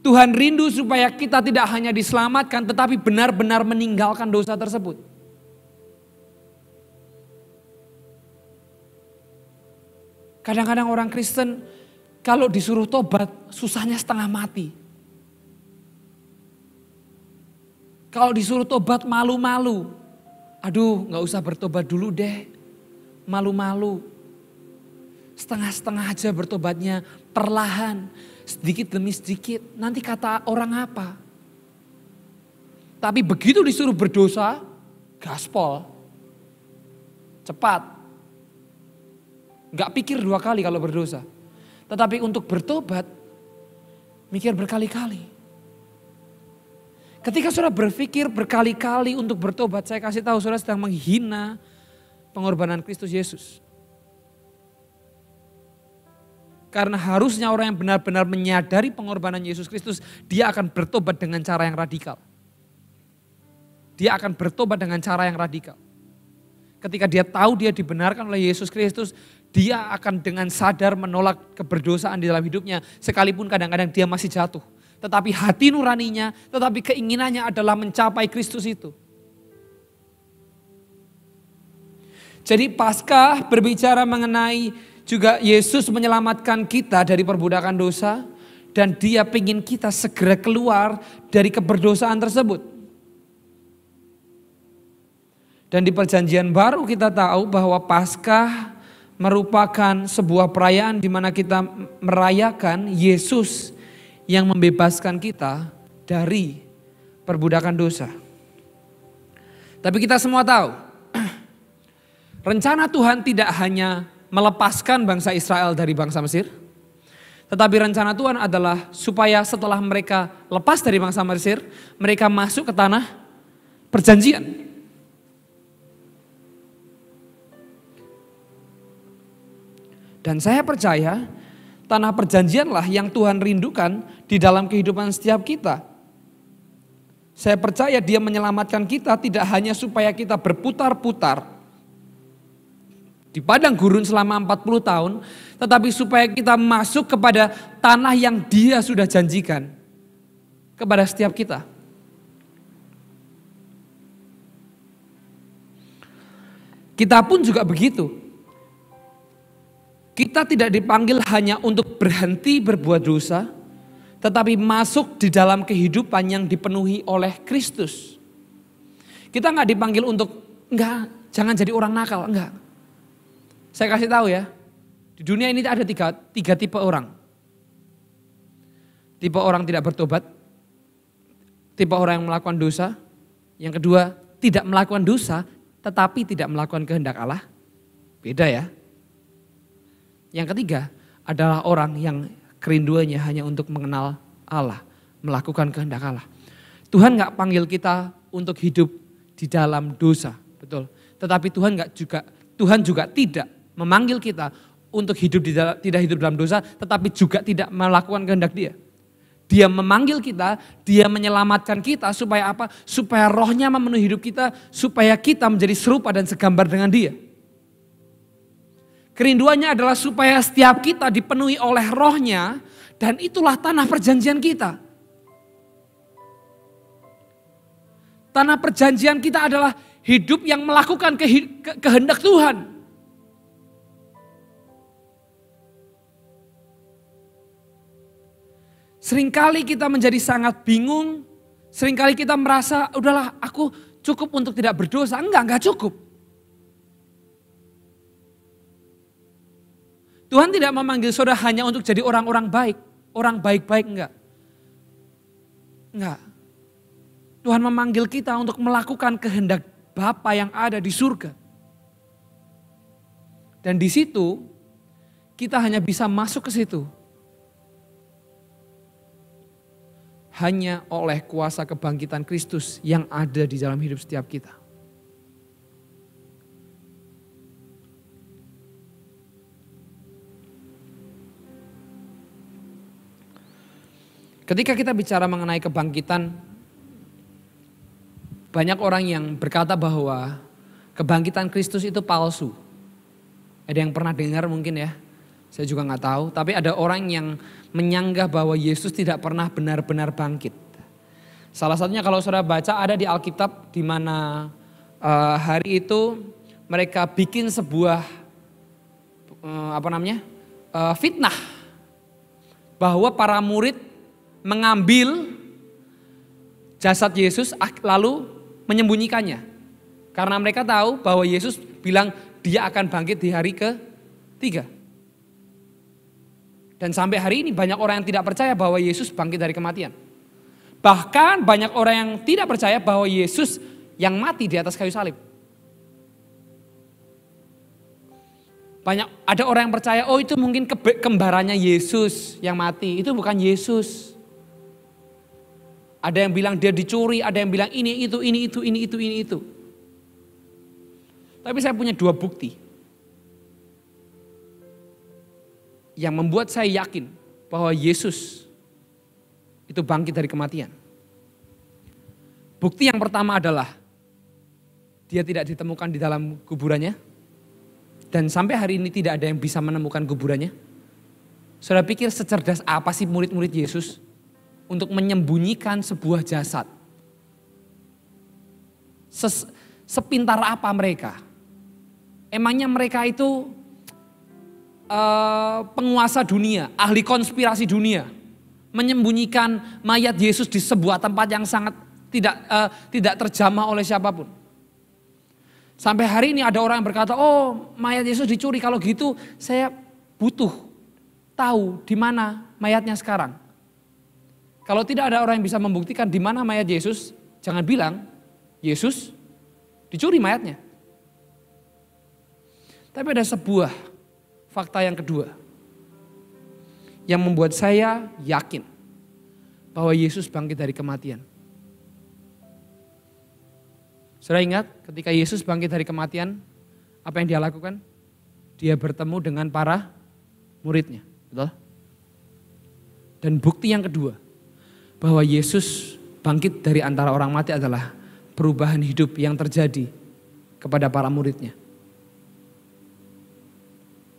Tuhan rindu supaya kita tidak hanya diselamatkan tetapi benar-benar meninggalkan dosa tersebut. Kadang-kadang orang Kristen kalau disuruh tobat susahnya setengah mati. Kalau disuruh tobat malu-malu. Aduh gak usah bertobat dulu deh. Malu-malu. Setengah-setengah aja bertobatnya, perlahan. Sedikit demi sedikit. Nanti kata orang apa? Tapi begitu disuruh berdosa, gaspol. Cepat. Gak pikir 2 kali kalau berdosa. Tetapi untuk bertobat, mikir berkali-kali. Ketika saudara berpikir berkali-kali untuk bertobat, saya kasih tahu saudara sedang menghina pengorbanan Kristus Yesus. Karena harusnya orang yang benar-benar menyadari pengorbanan Yesus Kristus, dia akan bertobat dengan cara yang radikal. Dia akan bertobat dengan cara yang radikal. Ketika dia tahu dia dibenarkan oleh Yesus Kristus, dia akan dengan sadar menolak keberdosaan di dalam hidupnya. Sekalipun kadang-kadang dia masih jatuh. Tetapi hati nuraninya, tetapi keinginannya adalah mencapai Kristus itu. Jadi Paskah berbicara mengenai juga Yesus menyelamatkan kita dari perbudakan dosa. Dan dia ingin kita segera keluar dari keberdosaan tersebut. Dan di perjanjian baru kita tahu bahwa Paskah merupakan sebuah perayaan di mana kita merayakan Yesus yang membebaskan kita dari perbudakan dosa. Tapi kita semua tahu, rencana Tuhan tidak hanya melepaskan bangsa Israel dari bangsa Mesir, tetapi rencana Tuhan adalah supaya setelah mereka lepas dari bangsa Mesir, mereka masuk ke tanah perjanjian. Dan saya percaya tanah perjanjianlah yang Tuhan rindukan di dalam kehidupan setiap kita. Saya percaya Dia menyelamatkan kita tidak hanya supaya kita berputar-putar di padang gurun selama 40 tahun, tetapi supaya kita masuk kepada tanah yang Dia sudah janjikan kepada setiap kita. Kita pun juga begitu. Kita tidak dipanggil hanya untuk berhenti berbuat dosa, tetapi masuk di dalam kehidupan yang dipenuhi oleh Kristus. Kita nggak dipanggil untuk, jangan jadi orang nakal, enggak. Saya kasih tahu ya, di dunia ini ada tiga tipe orang. Tipe orang tidak bertobat, tipe orang yang melakukan dosa, yang kedua tidak melakukan dosa, tetapi tidak melakukan kehendak Allah. Beda ya. Yang ketiga adalah orang yang kerinduannya hanya untuk mengenal Allah, melakukan kehendak Allah. Tuhan gak panggil kita untuk hidup di dalam dosa, betul. Tetapi Tuhan juga tidak memanggil kita untuk tidak hidup dalam dosa, tetapi juga tidak melakukan kehendak Dia. Dia memanggil kita, Dia menyelamatkan kita supaya apa? Supaya rohnya memenuhi hidup kita, supaya kita menjadi serupa dan segambar dengan Dia. Kerinduannya adalah supaya setiap kita dipenuhi oleh rohnya, dan itulah tanah perjanjian kita. Tanah perjanjian kita adalah hidup yang melakukan kehendak Tuhan. Seringkali kita menjadi sangat bingung, seringkali kita merasa udahlah aku cukup untuk tidak berdosa. Enggak cukup. Tuhan tidak memanggil saudara hanya untuk jadi orang-orang baik, orang baik-baik enggak. Tuhan memanggil kita untuk melakukan kehendak Bapa yang ada di surga. Dan di situ kita hanya bisa masuk ke situ hanya oleh kuasa kebangkitan Kristus yang ada di dalam hidup setiap kita. Ketika kita bicara mengenai kebangkitan, banyak orang yang berkata bahwa kebangkitan Kristus itu palsu. Ada yang pernah dengar mungkin ya, saya juga nggak tahu. Tapi ada orang yang menyanggah bahwa Yesus tidak pernah benar-benar bangkit. Salah satunya kalau saudara baca ada di Alkitab di mana hari itu mereka bikin sebuah fitnah bahwa para murid mengambil jasad Yesus lalu menyembunyikannya. Karena mereka tahu bahwa Yesus bilang Dia akan bangkit di hari ke-3. Dan sampai hari ini banyak orang yang tidak percaya bahwa Yesus bangkit dari kematian. Bahkan banyak orang yang tidak percaya bahwa Yesus yang mati di atas kayu salib. Ada orang yang percaya, oh itu mungkin kembarannya Yesus yang mati. Itu bukan Yesus. Ada yang bilang dia dicuri, ada yang bilang ini itu. Tapi saya punya 2 bukti yang membuat saya yakin bahwa Yesus itu bangkit dari kematian. Bukti yang pertama adalah Dia tidak ditemukan di dalam kuburannya, dan sampai hari ini tidak ada yang bisa menemukan kuburannya. Saudara pikir secerdas apa sih murid-murid Yesus untuk menyembunyikan sebuah jasad? Sepintar apa mereka? Emangnya mereka itu penguasa dunia, ahli konspirasi dunia, menyembunyikan mayat Yesus di sebuah tempat yang sangat tidak terjamah oleh siapapun. Sampai hari ini ada orang yang berkata, oh mayat Yesus dicuri, kalau gitu saya butuh tahu di mana mayatnya sekarang. Kalau tidak ada orang yang bisa membuktikan di mana mayat Yesus, jangan bilang Yesus dicuri mayatnya. Tapi ada sebuah fakta yang kedua yang membuat saya yakin bahwa Yesus bangkit dari kematian. Saudara ingat ketika Yesus bangkit dari kematian, apa yang dia lakukan? Dia bertemu dengan para muridnya, betul? Dan bukti yang kedua, bahwa Yesus bangkit dari antara orang mati adalah perubahan hidup yang terjadi kepada para muridnya.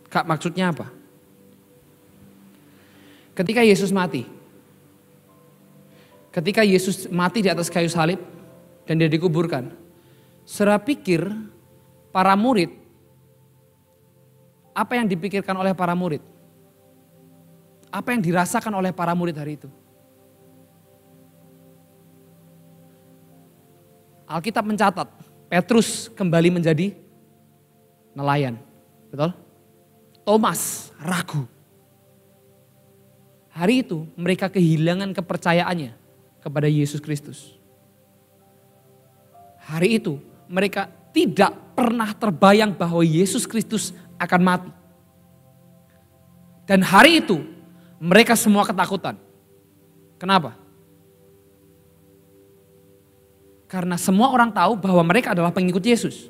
Kak, maksudnya apa? Ketika Yesus mati di atas kayu salib dan dia dikuburkan, saudara pikir para murid, apa yang dipikirkan oleh para murid? Apa yang dirasakan oleh para murid hari itu? Alkitab mencatat, Petrus kembali menjadi nelayan, betul? Thomas ragu. Hari itu mereka kehilangan kepercayaannya kepada Yesus Kristus. Hari itu mereka tidak pernah terbayang bahwa Yesus Kristus akan mati. Dan hari itu mereka semua ketakutan. Kenapa? Karena semua orang tahu bahwa mereka adalah pengikut Yesus.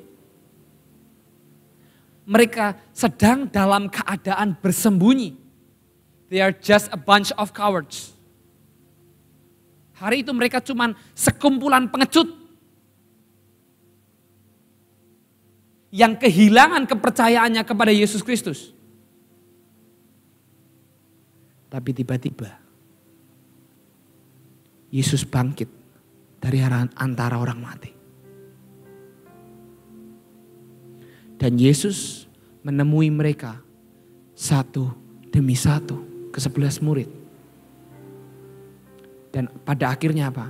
Mereka sedang dalam keadaan bersembunyi. They are just a bunch of cowards. Hari itu mereka cuma sekumpulan pengecut yang kehilangan kepercayaannya kepada Yesus Kristus. Tapi tiba-tiba Yesus bangkit dari antara orang mati. Dan Yesus menemui mereka satu demi satu, ke-11 murid. Dan pada akhirnya apa?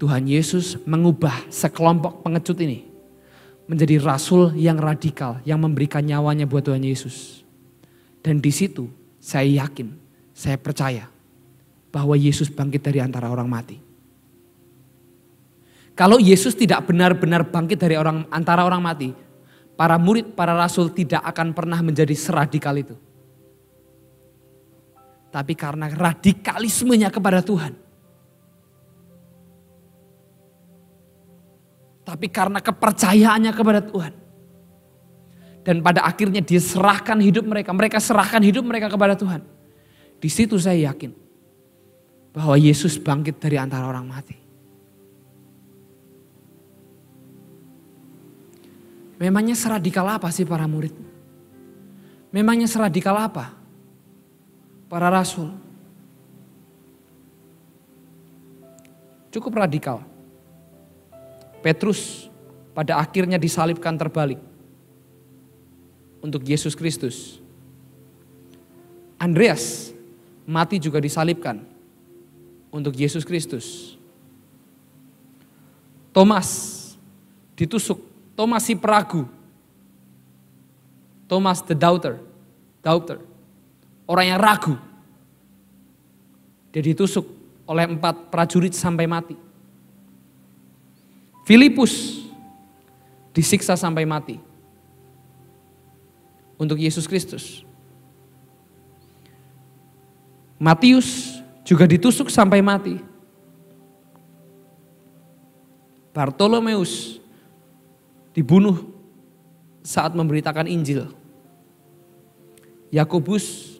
Tuhan Yesus mengubah sekelompok pengecut ini menjadi rasul yang radikal, yang memberikan nyawanya buat Tuhan Yesus. Dan di situ saya yakin, saya percaya bahwa Yesus bangkit dari antara orang mati. Kalau Yesus tidak benar-benar bangkit dari antara orang mati, para murid, para rasul tidak akan pernah menjadi seradikal itu. Tapi karena radikalismenya kepada Tuhan. Tapi karena kepercayaannya kepada Tuhan. Dan pada akhirnya dia serahkan hidup mereka. Mereka serahkan hidup mereka kepada Tuhan. Di situ saya yakin bahwa Yesus bangkit dari antara orang mati. Memangnya seradikal apa sih para murid? Memangnya seradikal apa para rasul? Cukup radikal. Petrus pada akhirnya disalibkan terbalik untuk Yesus Kristus. Andreas mati juga disalibkan untuk Yesus Kristus. Thomas ditusuk. Thomas si peragu. Thomas the doubter. Orang yang ragu. Dia ditusuk oleh 4 prajurit sampai mati. Filipus disiksa sampai mati. Untuk Yesus Kristus. Matius juga ditusuk sampai mati. Bartolomeus dibunuh saat memberitakan Injil. Yakobus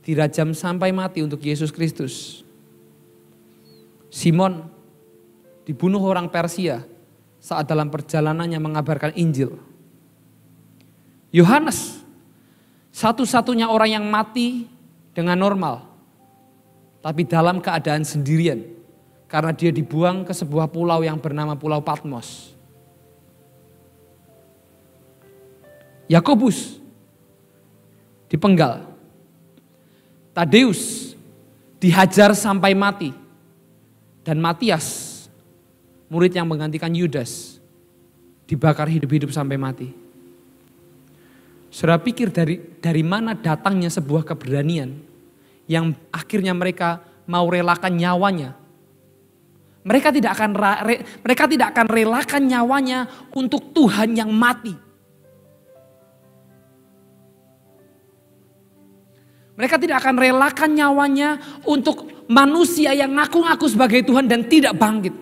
dirajam sampai mati untuk Yesus Kristus. Simon dibunuh orang Persia saat dalam perjalanannya mengabarkan Injil. Yohanes, satu-satunya orang yang mati dengan normal, tapi dalam keadaan sendirian, karena dia dibuang ke sebuah pulau yang bernama Pulau Patmos. Yakobus dipenggal. Tadeus dihajar sampai mati. Dan Matias, murid yang menggantikan Yudas, dibakar hidup-hidup sampai mati. Saudara pikir dari mana datangnya sebuah keberanian yang akhirnya mereka mau relakan nyawanya. Mereka tidak akan relakan nyawanya untuk Tuhan yang mati. Mereka tidak akan relakan nyawanya untuk manusia yang ngaku-ngaku sebagai Tuhan dan tidak bangkit.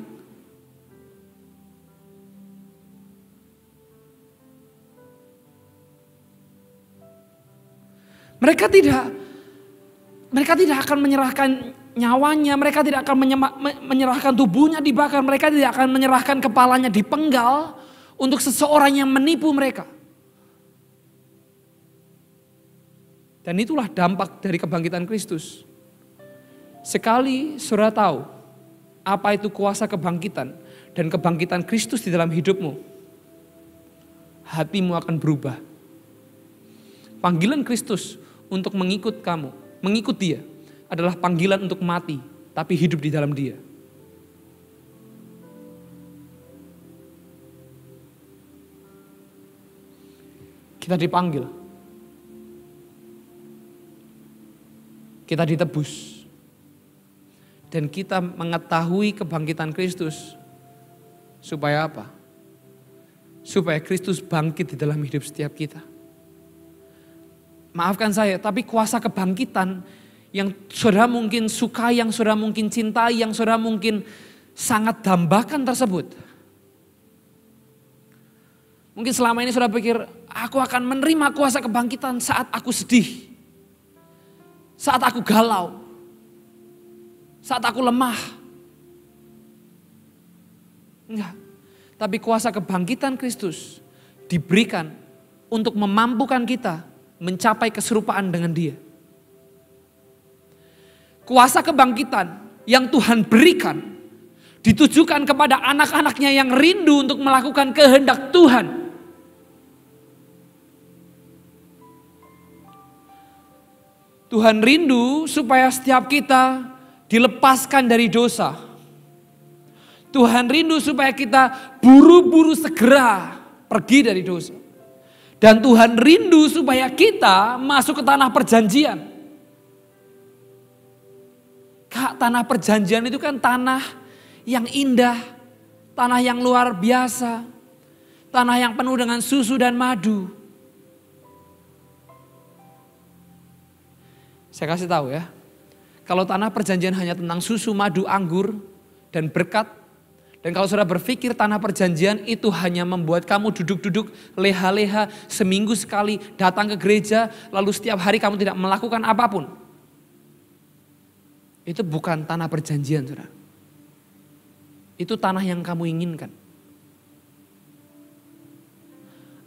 Mereka tidak akan menyerahkan nyawanya, mereka tidak akan menyerahkan tubuhnya dibakar, mereka tidak akan menyerahkan kepalanya dipenggal untuk seseorang yang menipu mereka. Dan itulah dampak dari kebangkitan Kristus. Sekali saudara tahu apa itu kuasa kebangkitan dan kebangkitan Kristus di dalam hidupmu, hatimu akan berubah. Panggilan Kristus untuk mengikut kamu, mengikut Dia adalah panggilan untuk mati, tapi hidup di dalam Dia. Kita dipanggil, kita ditebus, dan kita mengetahui kebangkitan Kristus. Supaya apa? Supaya Kristus bangkit di dalam hidup setiap kita. Maafkan saya, tapi kuasa kebangkitan yang saudara mungkin suka, yang saudara mungkin cintai, yang saudara mungkin sangat dambakan tersebut. Mungkin selama ini saudara pikir, aku akan menerima kuasa kebangkitan saat aku sedih. Saat aku galau. Saat aku lemah. Enggak. Tapi kuasa kebangkitan Kristus diberikan untuk memampukan kita mencapai keserupaan dengan Dia. Kuasa kebangkitan yang Tuhan berikan ditujukan kepada anak-anaknya yang rindu untuk melakukan kehendak Tuhan. Tuhan rindu supaya setiap kita dilepaskan dari dosa. Tuhan rindu supaya kita buru-buru segera pergi dari dosa. Dan Tuhan rindu supaya kita masuk ke tanah perjanjian. Kak, tanah perjanjian itu kan tanah yang indah, tanah yang luar biasa, tanah yang penuh dengan susu dan madu. Saya kasih tahu ya, kalau tanah perjanjian hanya tentang susu, madu, anggur, dan berkat, dan kalau saudara berpikir tanah perjanjian itu hanya membuat kamu duduk-duduk leha-leha seminggu sekali datang ke gereja, lalu setiap hari kamu tidak melakukan apapun. Itu bukan tanah perjanjian, saudara. Itu tanah yang kamu inginkan.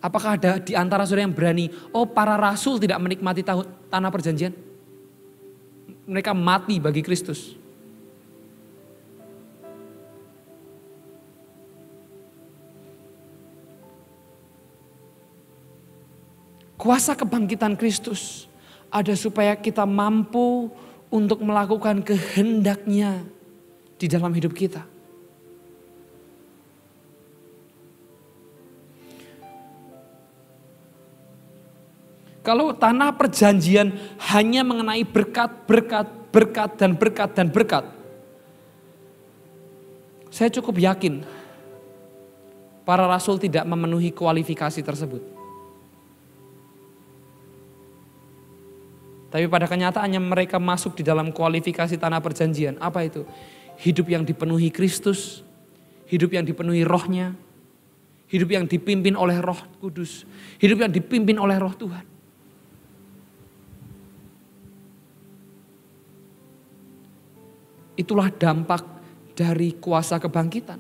Apakah ada di antara saudara yang berani, oh para rasul tidak menikmati tanah perjanjian? Mereka mati bagi Kristus. Kuasa kebangkitan Kristus ada supaya kita mampu untuk melakukan kehendak-Nya di dalam hidup kita. Kalau tanah perjanjian hanya mengenai berkat, dan berkat. Saya cukup yakin para rasul tidak memenuhi kualifikasi tersebut. Tapi pada kenyataannya mereka masuk di dalam kualifikasi tanah perjanjian. Apa itu? Hidup yang dipenuhi Kristus, hidup yang dipenuhi Roh-Nya, hidup yang dipimpin oleh Roh Kudus, hidup yang dipimpin oleh Roh Tuhan. Itulah dampak dari kuasa kebangkitan.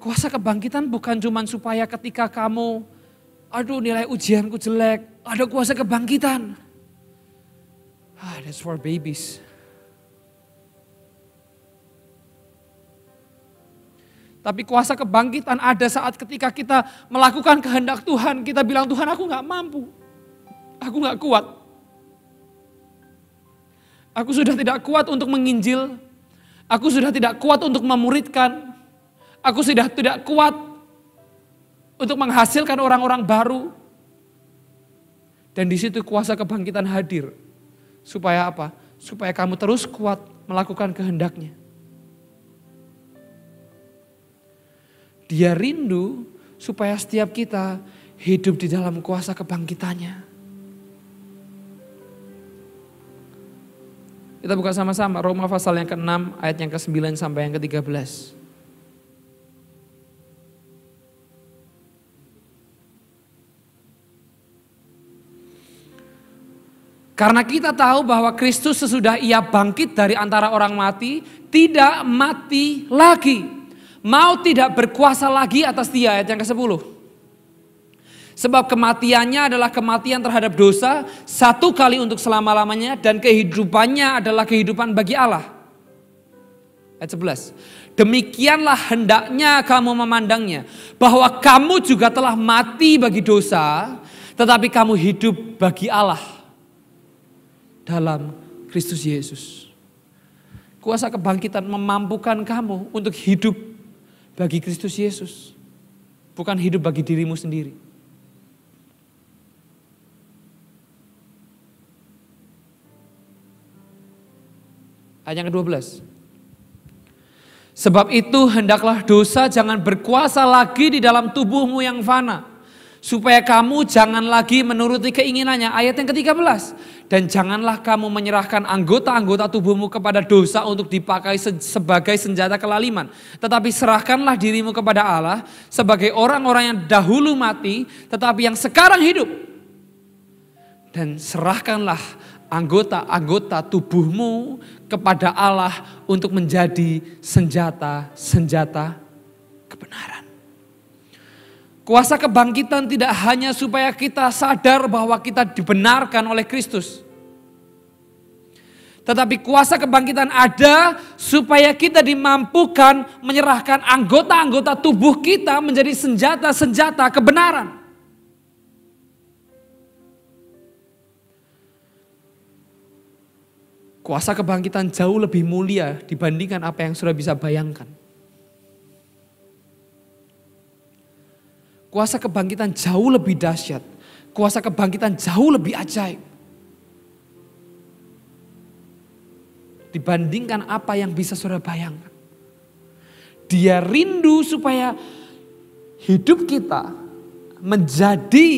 Kuasa kebangkitan bukan cuma supaya ketika kamu, aduh nilai ujianku jelek, ada kuasa kebangkitan. That's for babies. Tapi kuasa kebangkitan ada saat ketika kita melakukan kehendak Tuhan, kita bilang Tuhan aku gak mampu, aku gak kuat. Aku sudah tidak kuat untuk menginjil. Aku sudah tidak kuat untuk memuridkan. Aku sudah tidak kuat untuk menghasilkan orang-orang baru. Dan di situ kuasa kebangkitan hadir. Supaya apa? supaya kamu terus kuat melakukan kehendak-Nya. Dia rindu supaya setiap kita hidup di dalam kuasa kebangkitannya. Kita buka sama-sama Roma pasal yang ke-6 ayat yang ke-9 sampai yang ke-13. Karena kita tahu bahwa Kristus sesudah Ia bangkit dari antara orang mati, tidak mati lagi. Maut tidak berkuasa lagi atas Dia, ayat yang ke-10. Sebab kematiannya adalah kematian terhadap dosa, satu kali untuk selama-lamanya, dan kehidupannya adalah kehidupan bagi Allah. Ayat 11. Demikianlah hendaknya kamu memandangnya, bahwa kamu juga telah mati bagi dosa, tetapi kamu hidup bagi Allah dalam Kristus Yesus. Kuasa kebangkitan memampukan kamu untuk hidup bagi Kristus Yesus, bukan hidup bagi dirimu sendiri. Ayat yang ke-12. Sebab itu hendaklah dosa jangan berkuasa lagi di dalam tubuhmu yang fana, supaya kamu jangan lagi menuruti keinginannya. Ayat yang ke-13. Dan janganlah kamu menyerahkan anggota-anggota tubuhmu kepada dosa untuk dipakai sebagai senjata kelaliman. Tetapi serahkanlah dirimu kepada Allah sebagai orang-orang yang dahulu mati, tetapi yang sekarang hidup. Dan serahkanlah anggota-anggota tubuhmu kepada Allah untuk menjadi senjata-senjata kebenaran. Kuasa kebangkitan tidak hanya supaya kita sadar bahwa kita dibenarkan oleh Kristus. Tetapi kuasa kebangkitan ada supaya kita dimampukan menyerahkan anggota-anggota tubuh kita menjadi senjata-senjata kebenaran. Kuasa kebangkitan jauh lebih mulia dibandingkan apa yang sudah bisa bayangkan. Kuasa kebangkitan jauh lebih dahsyat. Kuasa kebangkitan jauh lebih ajaib. Dibandingkan apa yang bisa saudara bayangkan. Dia rindu supaya hidup kita menjadi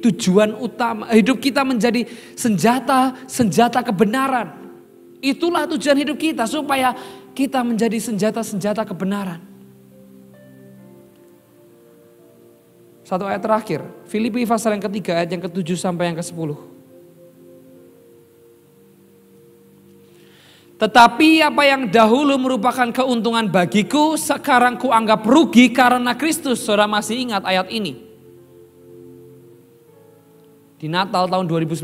tujuan utama. Hidup kita menjadi senjata-senjata kebenaran. Itulah tujuan hidup kita, supaya kita menjadi senjata-senjata kebenaran. Satu ayat terakhir, Filipi pasal yang ketiga ayat yang ke-7 sampai yang ke-10. Tetapi apa yang dahulu merupakan keuntungan bagiku, sekarang kuanggap rugi karena Kristus. Saudara masih ingat ayat ini? Di Natal tahun 2019.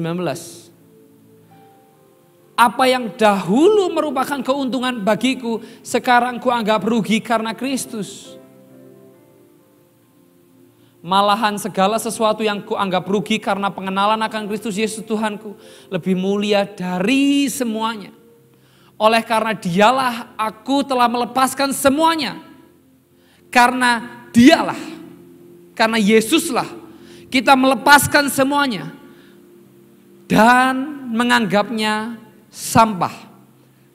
Apa yang dahulu merupakan keuntungan bagiku, sekarang kuanggap rugi karena Kristus. Malahan segala sesuatu yang kuanggap rugi karena pengenalan akan Kristus Yesus Tuhanku lebih mulia dari semuanya. Oleh karena Dialah aku telah melepaskan semuanya. Karena Dialah, karena Yesuslah kita melepaskan semuanya dan menganggapnya sampah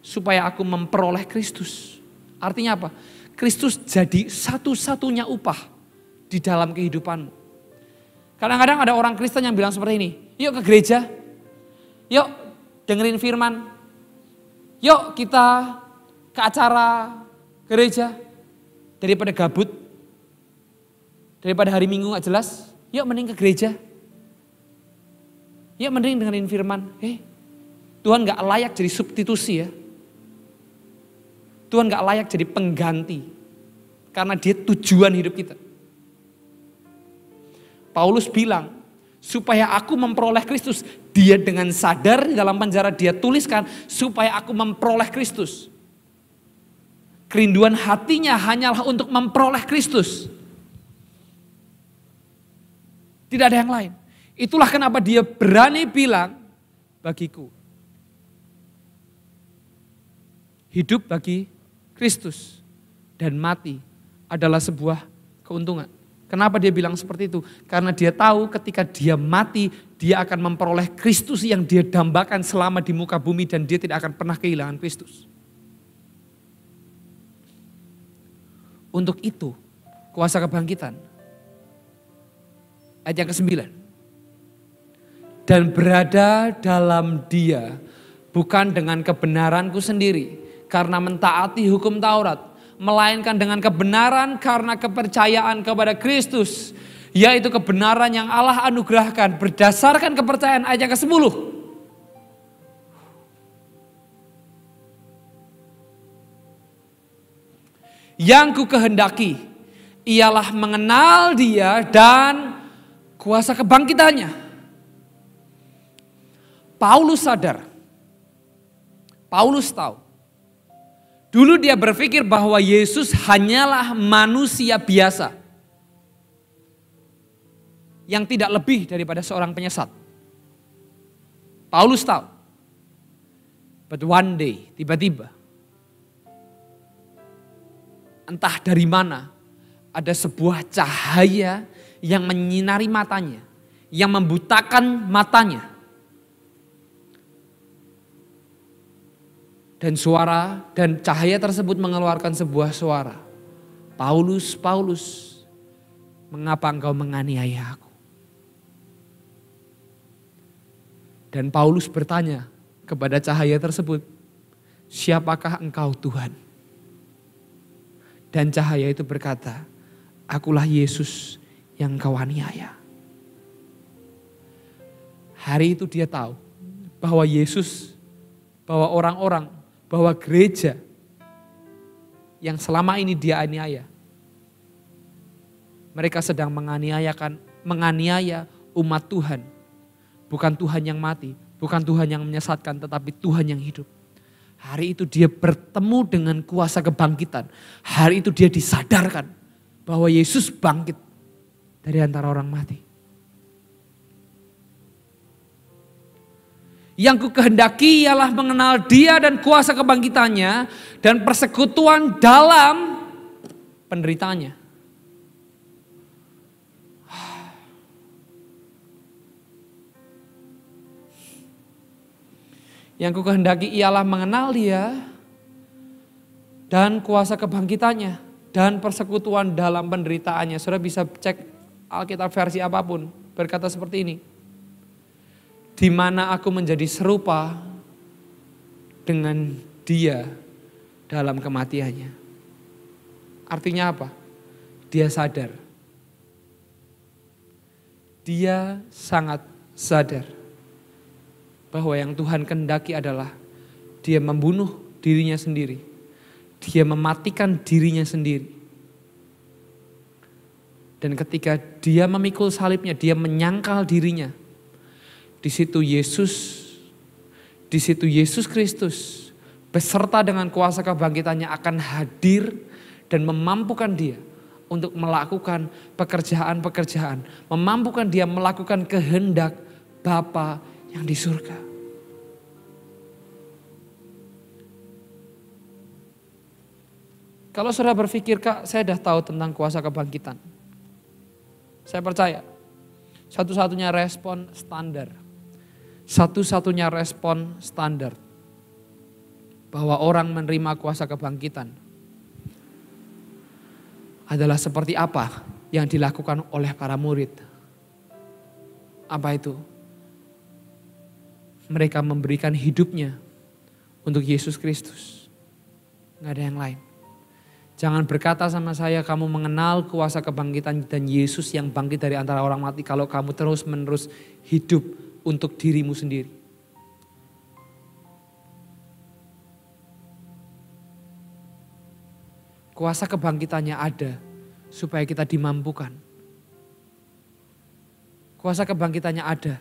supaya aku memperoleh Kristus. Artinya apa? Kristus jadi satu-satunya upah di dalam kehidupanmu. Kadang-kadang ada orang Kristen yang bilang seperti ini, yuk ke gereja, yuk dengerin firman, yuk kita ke acara gereja, daripada gabut, daripada hari Minggu gak jelas, yuk mending ke gereja, yuk mending dengerin firman. Tuhan gak layak jadi substitusi ya, Tuhan gak layak jadi pengganti, karena Dia tujuan hidup kita. Paulus bilang, supaya aku memperoleh Kristus. Dia dengan sadar di dalam penjara dia tuliskan, supaya aku memperoleh Kristus. Kerinduan hatinya hanyalah untuk memperoleh Kristus. Tidak ada yang lain. Itulah kenapa dia berani bilang, bagiku hidup bagi Kristus dan mati adalah sebuah keuntungan. Kenapa dia bilang seperti itu? Karena dia tahu ketika dia mati, dia akan memperoleh Kristus yang dia dambakan selama di muka bumi dan dia tidak akan pernah kehilangan Kristus. Untuk itu, kuasa kebangkitan. Ayat yang ke-9. Dan berada dalam dia, bukan dengan kebenaranku sendiri, karena mentaati hukum Taurat, melainkan dengan kebenaran karena kepercayaan kepada Kristus, yaitu kebenaran yang Allah anugerahkan berdasarkan kepercayaan. Ayat yang ke-10. Yang ku kehendaki ialah mengenal dia dan kuasa kebangkitannya. Paulus sadar, Paulus tahu. Dulu dia berpikir bahwa Yesus hanyalah manusia biasa yang tidak lebih daripada seorang penyesat. Paulus tahu. But one day, tiba-tiba, entah dari mana, ada sebuah cahaya yang menyinari matanya, yang membutakan matanya. Dan suara dan cahaya tersebut mengeluarkan sebuah suara. Paulus, Paulus, mengapa engkau menganiaya aku? Dan Paulus bertanya kepada cahaya tersebut, siapakah engkau Tuhan? Dan cahaya itu berkata, akulah Yesus yang engkau aniaya. Hari itu dia tahu bahwa Yesus, bahwa orang-orang, bahwa gereja yang selama ini dia aniaya, mereka sedang menganiaya umat Tuhan. Bukan Tuhan yang mati, bukan Tuhan yang menyesatkan, tetapi Tuhan yang hidup. Hari itu dia bertemu dengan kuasa kebangkitan. Hari itu dia disadarkan bahwa Yesus bangkit dari antara orang mati. Yang ku kehendaki ialah mengenal dia dan kuasa kebangkitannya dan persekutuan dalam penderitaannya. Yang ku kehendaki ialah mengenal dia dan kuasa kebangkitannya dan persekutuan dalam penderitaannya. Saudara bisa cek Alkitab versi apapun, berkata seperti ini. Di mana aku menjadi serupa dengan dia dalam kematiannya. Artinya apa? Dia sadar. Dia sangat sadar bahwa yang Tuhan kehendaki adalah dia membunuh dirinya sendiri. Dia mematikan dirinya sendiri. Dan ketika dia memikul salibnya, dia menyangkal dirinya. Di situ Yesus Kristus beserta dengan kuasa kebangkitannya akan hadir dan memampukan dia untuk melakukan pekerjaan-pekerjaan, memampukan dia melakukan kehendak Bapa yang di surga. Kalau saudara berpikir, Kak, saya sudah tahu tentang kuasa kebangkitan. Saya percaya satu-satunya respon standar. Satu-satunya respon standar bahwa orang menerima kuasa kebangkitan adalah seperti apa yang dilakukan oleh para murid. Apa itu? Mereka memberikan hidupnya untuk Yesus Kristus. Nggak ada yang lain. Jangan berkata sama saya kamu mengenal kuasa kebangkitan dan Yesus yang bangkit dari antara orang mati kalau kamu terus-menerus hidup untuk dirimu sendiri. Kuasa kebangkitannya ada supaya kita dimampukan. Kuasa kebangkitannya ada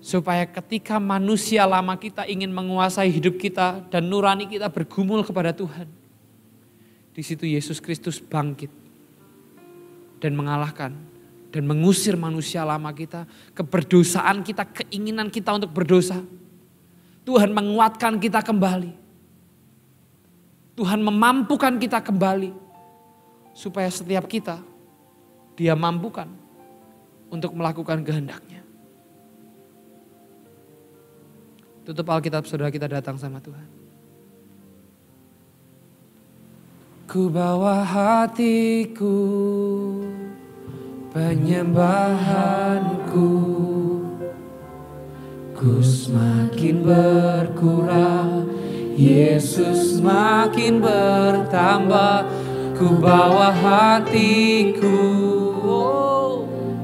supaya ketika manusia lama kita ingin menguasai hidup kita dan nurani kita bergumul kepada Tuhan. Di situ Yesus Kristus bangkit dan mengalahkan dan mengusir manusia lama kita, keberdosaan kita, keinginan kita untuk berdosa. Tuhan menguatkan kita kembali. Tuhan memampukan kita kembali supaya setiap kita Dia mampukan untuk melakukan kehendak-Nya. Tutup Alkitab, saudara, kita datang sama Tuhan. Ku bawa hatiku, penyembahanku, ku semakin berkurang, Yesus makin bertambah. Ku bawa hatiku,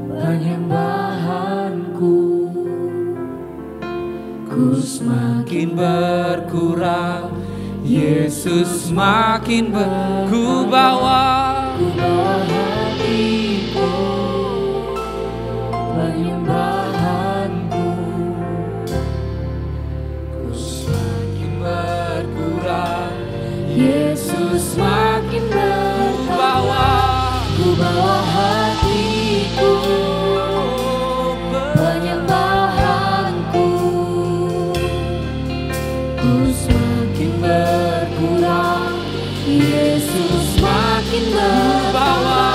penyembahanku, ku semakin berkurang, Yesus makin ku bawa hatiku, penyembahanku, ku semakin berkurang, Yesus makin ku bawa hatiku, penyembahanku, ku semakin berkurang, Yesus makin berbawa.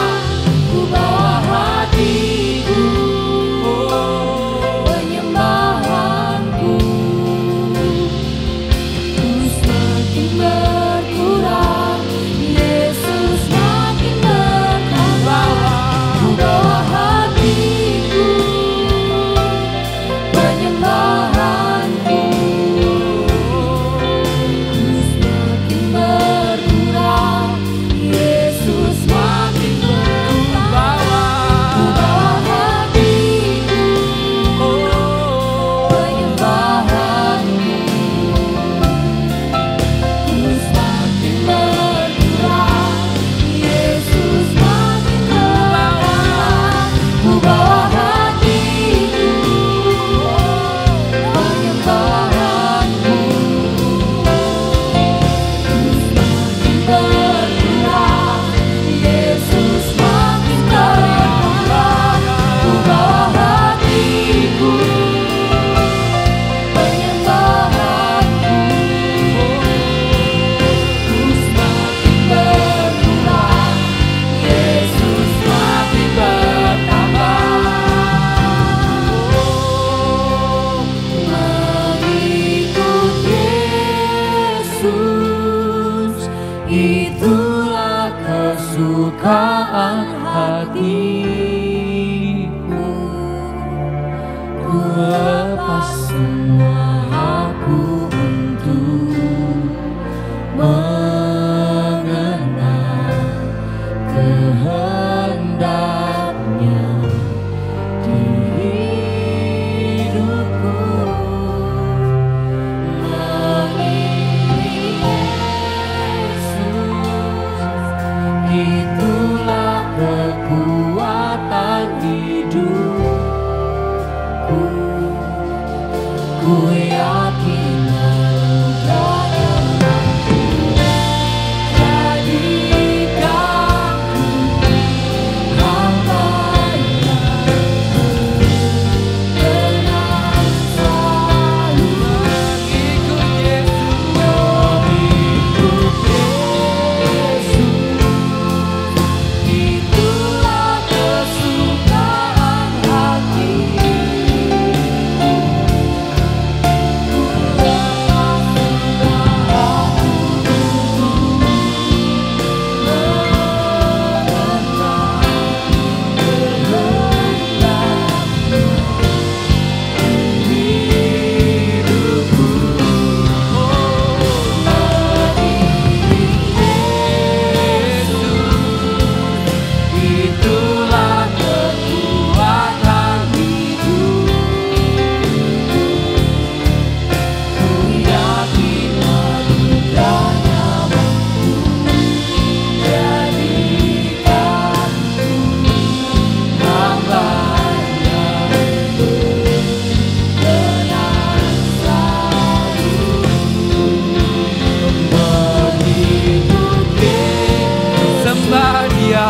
Ku bawa hatiku, penyembahanku, ku semakin berkurang, Yesus makin bertambah. Ku bawa hatiku, penyembahanku, ku semakin berkurang, Yesus makin bertambah. Ku bawa hatiku, penyembahanku, ku semakin berkurang, Yesus makin bertambah. Ku bawa hatiku, penyembahanku, ku semakin berkurang, Yesus makin bertambah. Ku bawa hatiku, penyembahanku, ku semakin berkurang, Yesus makin bertambah. Mengikut Yesus, itulah kesukaan hatiku. Ku lepas semua aku untuk mengenal kehendak-Nya di hidupku. Mengiring Yesus, itulah kekuatan hidupku. Ku yakin anugerah-Nya jadikanku hamba-Nya, tenang selalu mengikut Yesus. Itulah kesukaan hatiku. Ku lepas semua aku untuk mengenal kehendak-Nya di hidupku. Mengiring Yesus, itulah kekuatan hidupku. Ku yakin anugerah-Nya mampu jadikanku hamba-Nya, tenang selalu mengikut Yesus. Sembah Dia,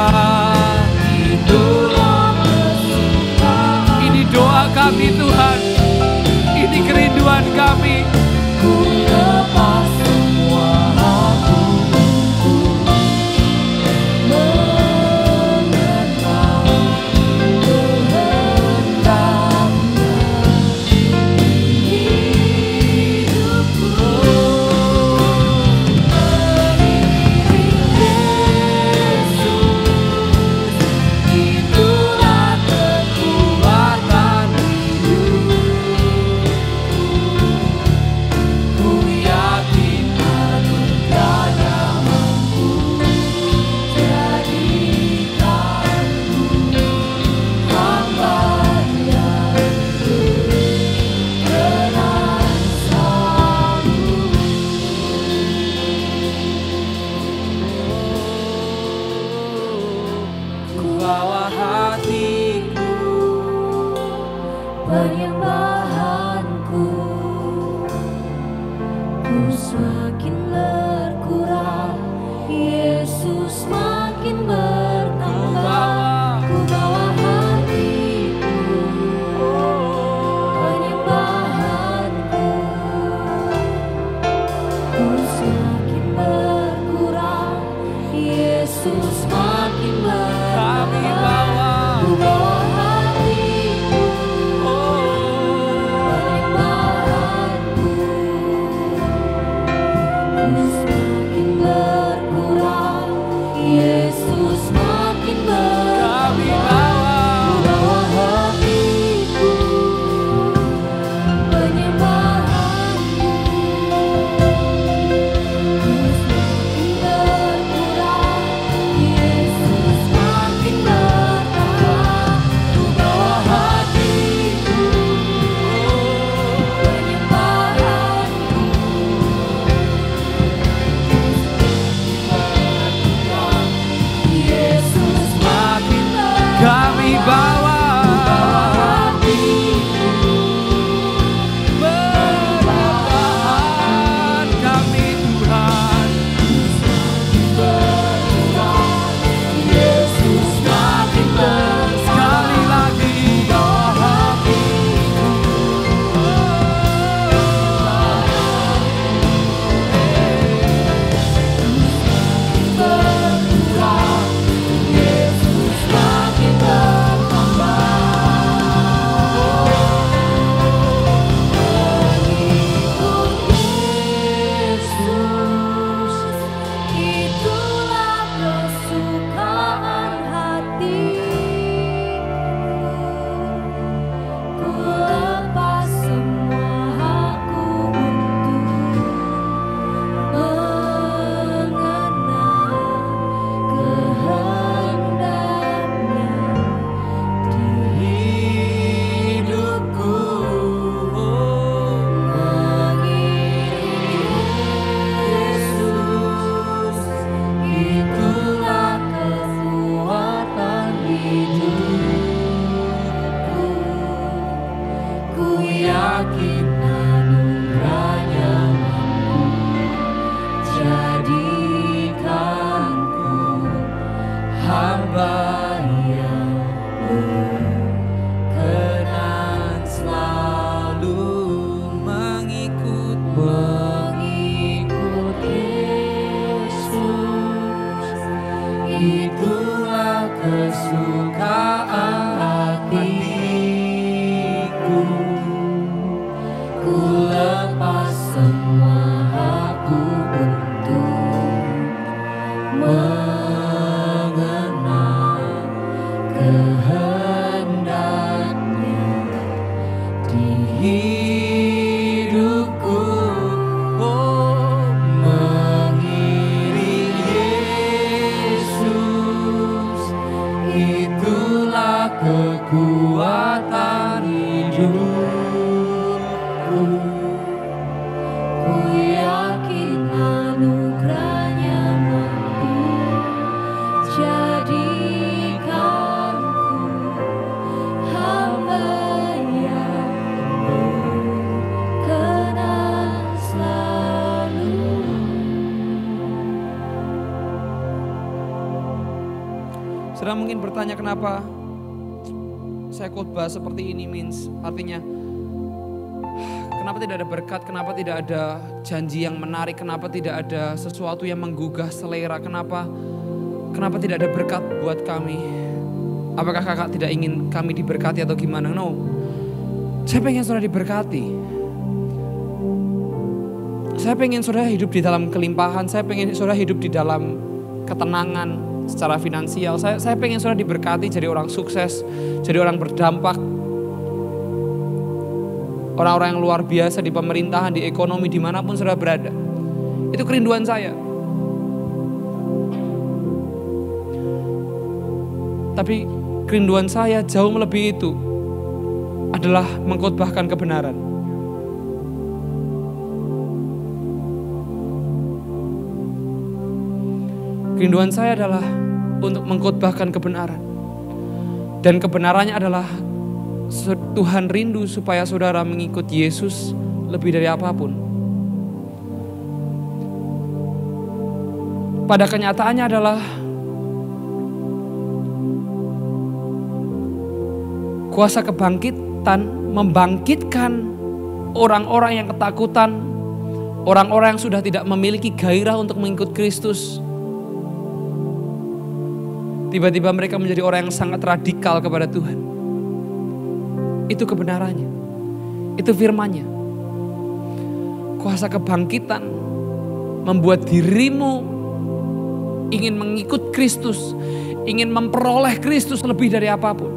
itulah kesukaan. Ini doa kami Tuhan, ini kerinduan kami. Ku lepas semua aku untuk bawa hatiku, penyembahanku, ku semakin berkurang, Yesus makin bertambah. Ku bawa hatiku, penyembahanku, ku semakin berkurang, Yesus makin bertambah. kami bawa. Ku bawa hatiku, penyembahanku, ku semakin berkurang, Yesus makin Kami bertambah. bawa. Ku bawa hatiku, penyembahanku, ku semakin berkurang, Yesus makin bertambah. Ku bawa hatiku, penyembahanku, Yesus makin bertambah. Kami bawa. Penyembahan kami Tuhan. Yesus makin bertambah. Sekali lagi. Berkurang, Yesus makin bertambah. Mengikut Yesus, itulah kesukaan hatiku. Ku lepas semua hakku untuk mengenal kehendaknya di hidupku. Mengiring Yesus, itulah kekuatan hidupku. Ku yakin anugerahnya mampu jadikanku hamba yang berkenan selalu Mengikut. mengikut Yesus. Itulah kesukaan hatiku. Ku lepas semua hakku untuk mengenal kehendaknya di hidupku. Mengiring Yesus, itulah kekuatan hidupku. Ku yakin anugerahnya mampu jadikanku hamba yang berkenan selalu. Saudara mungkin bertanya kenapa saya khotbah seperti ini, artinya kenapa tidak ada berkat, kenapa tidak ada janji yang menarik, kenapa tidak ada sesuatu yang menggugah selera, kenapa tidak ada berkat buat kami. Apakah kakak tidak ingin kami diberkati atau gimana? No, saya pengen saudara diberkati. Saya pengen saudara hidup di dalam kelimpahan, saya pengen saudara hidup di dalam ketenangan secara finansial. Saya pengen saudara diberkati jadi orang sukses, jadi orang berdampak, orang-orang yang luar biasa di pemerintahan, di ekonomi, dimanapun saudara berada. Itu kerinduan saya. Tapi kerinduan saya jauh melebihi itu adalah mengkhotbahkan kebenaran. Kerinduan saya adalah untuk mengkhotbahkan kebenaran. Dan kebenarannya adalah Tuhan rindu supaya saudara mengikut Yesus lebih dari apapun. Pada kenyataannya adalah kuasa kebangkitan membangkitkan orang-orang yang ketakutan, orang-orang yang sudah tidak memiliki gairah untuk mengikut Kristus. Tiba-tiba mereka menjadi orang yang sangat radikal kepada Tuhan. Itu kebenarannya. Itu firman-Nya. Kuasa kebangkitan membuat dirimu ingin mengikut Kristus, ingin memperoleh Kristus lebih dari apapun.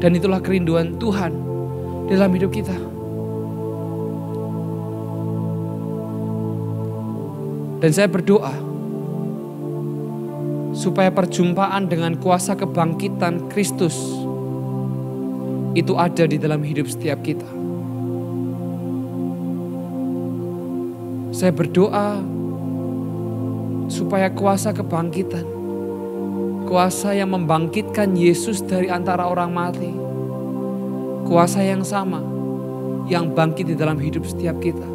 Dan itulah kerinduan Tuhan dalam hidup kita. Dan saya berdoa supaya perjumpaan dengan kuasa kebangkitan Kristus itu ada di dalam hidup setiap kita. Saya berdoa supaya kuasa kebangkitan, kuasa yang membangkitkan Yesus dari antara orang mati, kuasa yang sama yang bangkit di dalam hidup setiap kita,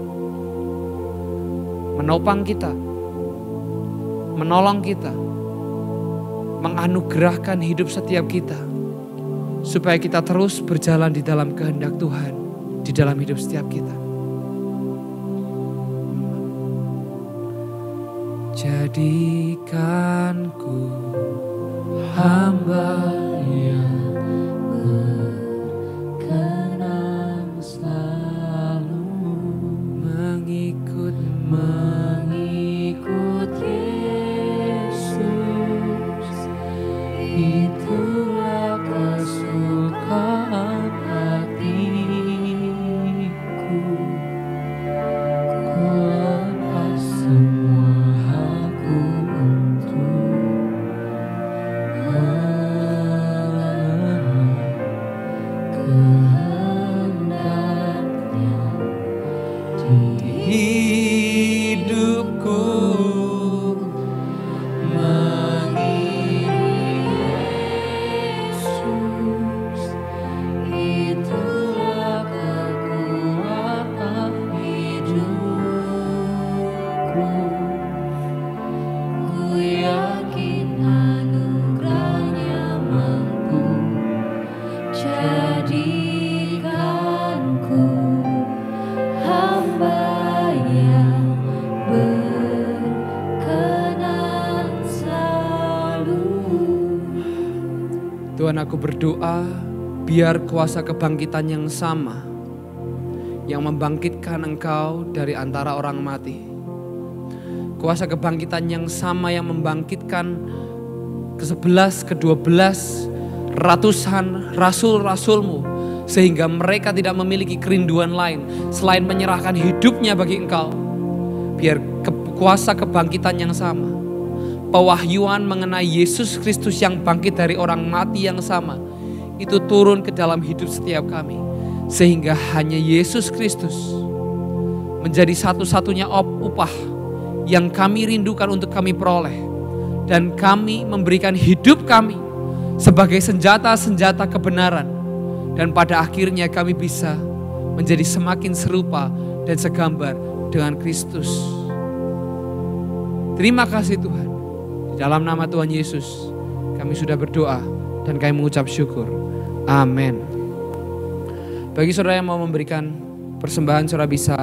menopang kita, menolong kita, menganugerahkan hidup setiap kita, supaya kita terus berjalan di dalam kehendak Tuhan di dalam hidup setiap kita. Jadikanku hamba yang berkenan selalu mengikut Yesus. Itulah kesukaan hatiku. Kulepas semua aku untuk kehendaknya di hidupku. Yesus, itulah kekuatan hidupku. Ku yakin anugerahnya mampu jadikanku hamba yang berkenan selalu. Tuhan, aku berdoa biar kuasa kebangkitan yang sama yang membangkitkan Engkau dari antara orang mati, kuasa kebangkitan yang sama yang membangkitkan ke-11, ke-12 ratusan rasul-rasul-Mu, sehingga mereka tidak memiliki kerinduan lain selain menyerahkan hidupnya bagi Engkau. Biar kuasa kebangkitan yang sama, pewahyuan mengenai Yesus Kristus yang bangkit dari orang mati yang sama, itu turun ke dalam hidup setiap kami. Sehingga hanya Yesus Kristus menjadi satu-satunya upah yang kami rindukan untuk kami peroleh. Dan kami memberikan hidup kami sebagai senjata-senjata kebenaran. Dan pada akhirnya kami bisa menjadi semakin serupa dan segambar dengan Kristus. Terima kasih Tuhan. Di dalam nama Tuhan Yesus kami sudah berdoa dan kami mengucap syukur. Amin. Bagi saudara yang mau memberikan persembahan, saudara bisa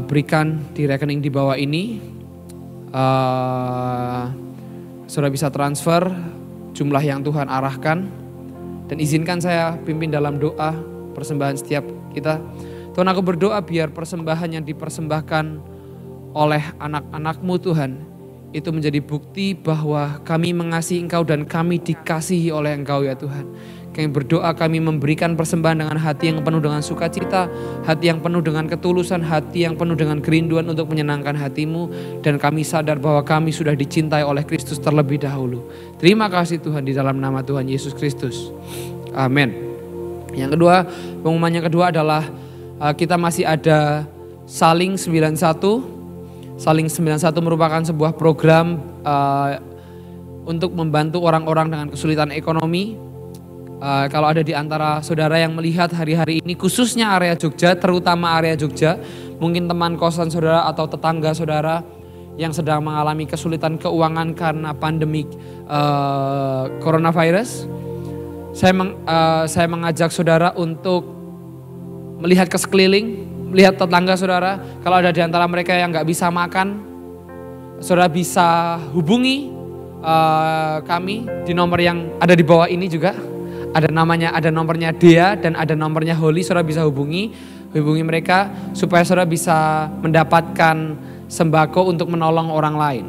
berikan di rekening di bawah ini. Saudara bisa transfer jumlah yang Tuhan arahkan. Dan izinkan saya pimpin dalam doa persembahan setiap kita. Tuhan, aku berdoa biar persembahan yang dipersembahkan oleh anak-anak-Mu Tuhan, itu menjadi bukti bahwa kami mengasihi Engkau dan kami dikasihi oleh Engkau ya Tuhan. Kami berdoa kami memberikan persembahan dengan hati yang penuh dengan sukacita, hati yang penuh dengan ketulusan, hati yang penuh dengan kerinduan untuk menyenangkan hati-Mu. Dan kami sadar bahwa kami sudah dicintai oleh Kristus terlebih dahulu. Terima kasih Tuhan di dalam nama Tuhan Yesus Kristus. Amin. Yang kedua, pengumuman yang kedua adalah kita masih ada Saling 91. Saling 91 merupakan sebuah program untuk membantu orang-orang dengan kesulitan ekonomi. Kalau ada di antara saudara yang melihat hari-hari ini, khususnya area Jogja, terutama area Jogja, mungkin teman kosan saudara atau tetangga saudara yang sedang mengalami kesulitan keuangan karena pandemi coronavirus, saya mengajak saudara untuk melihat ke sekeliling, melihat tetangga saudara. Kalau ada di antara mereka yang nggak bisa makan, saudara bisa hubungi kami di nomor yang ada di bawah ini juga. Ada nomornya Dea dan ada nomornya Holly. Saudara bisa hubungi mereka supaya saudara bisa mendapatkan sembako untuk menolong orang lain.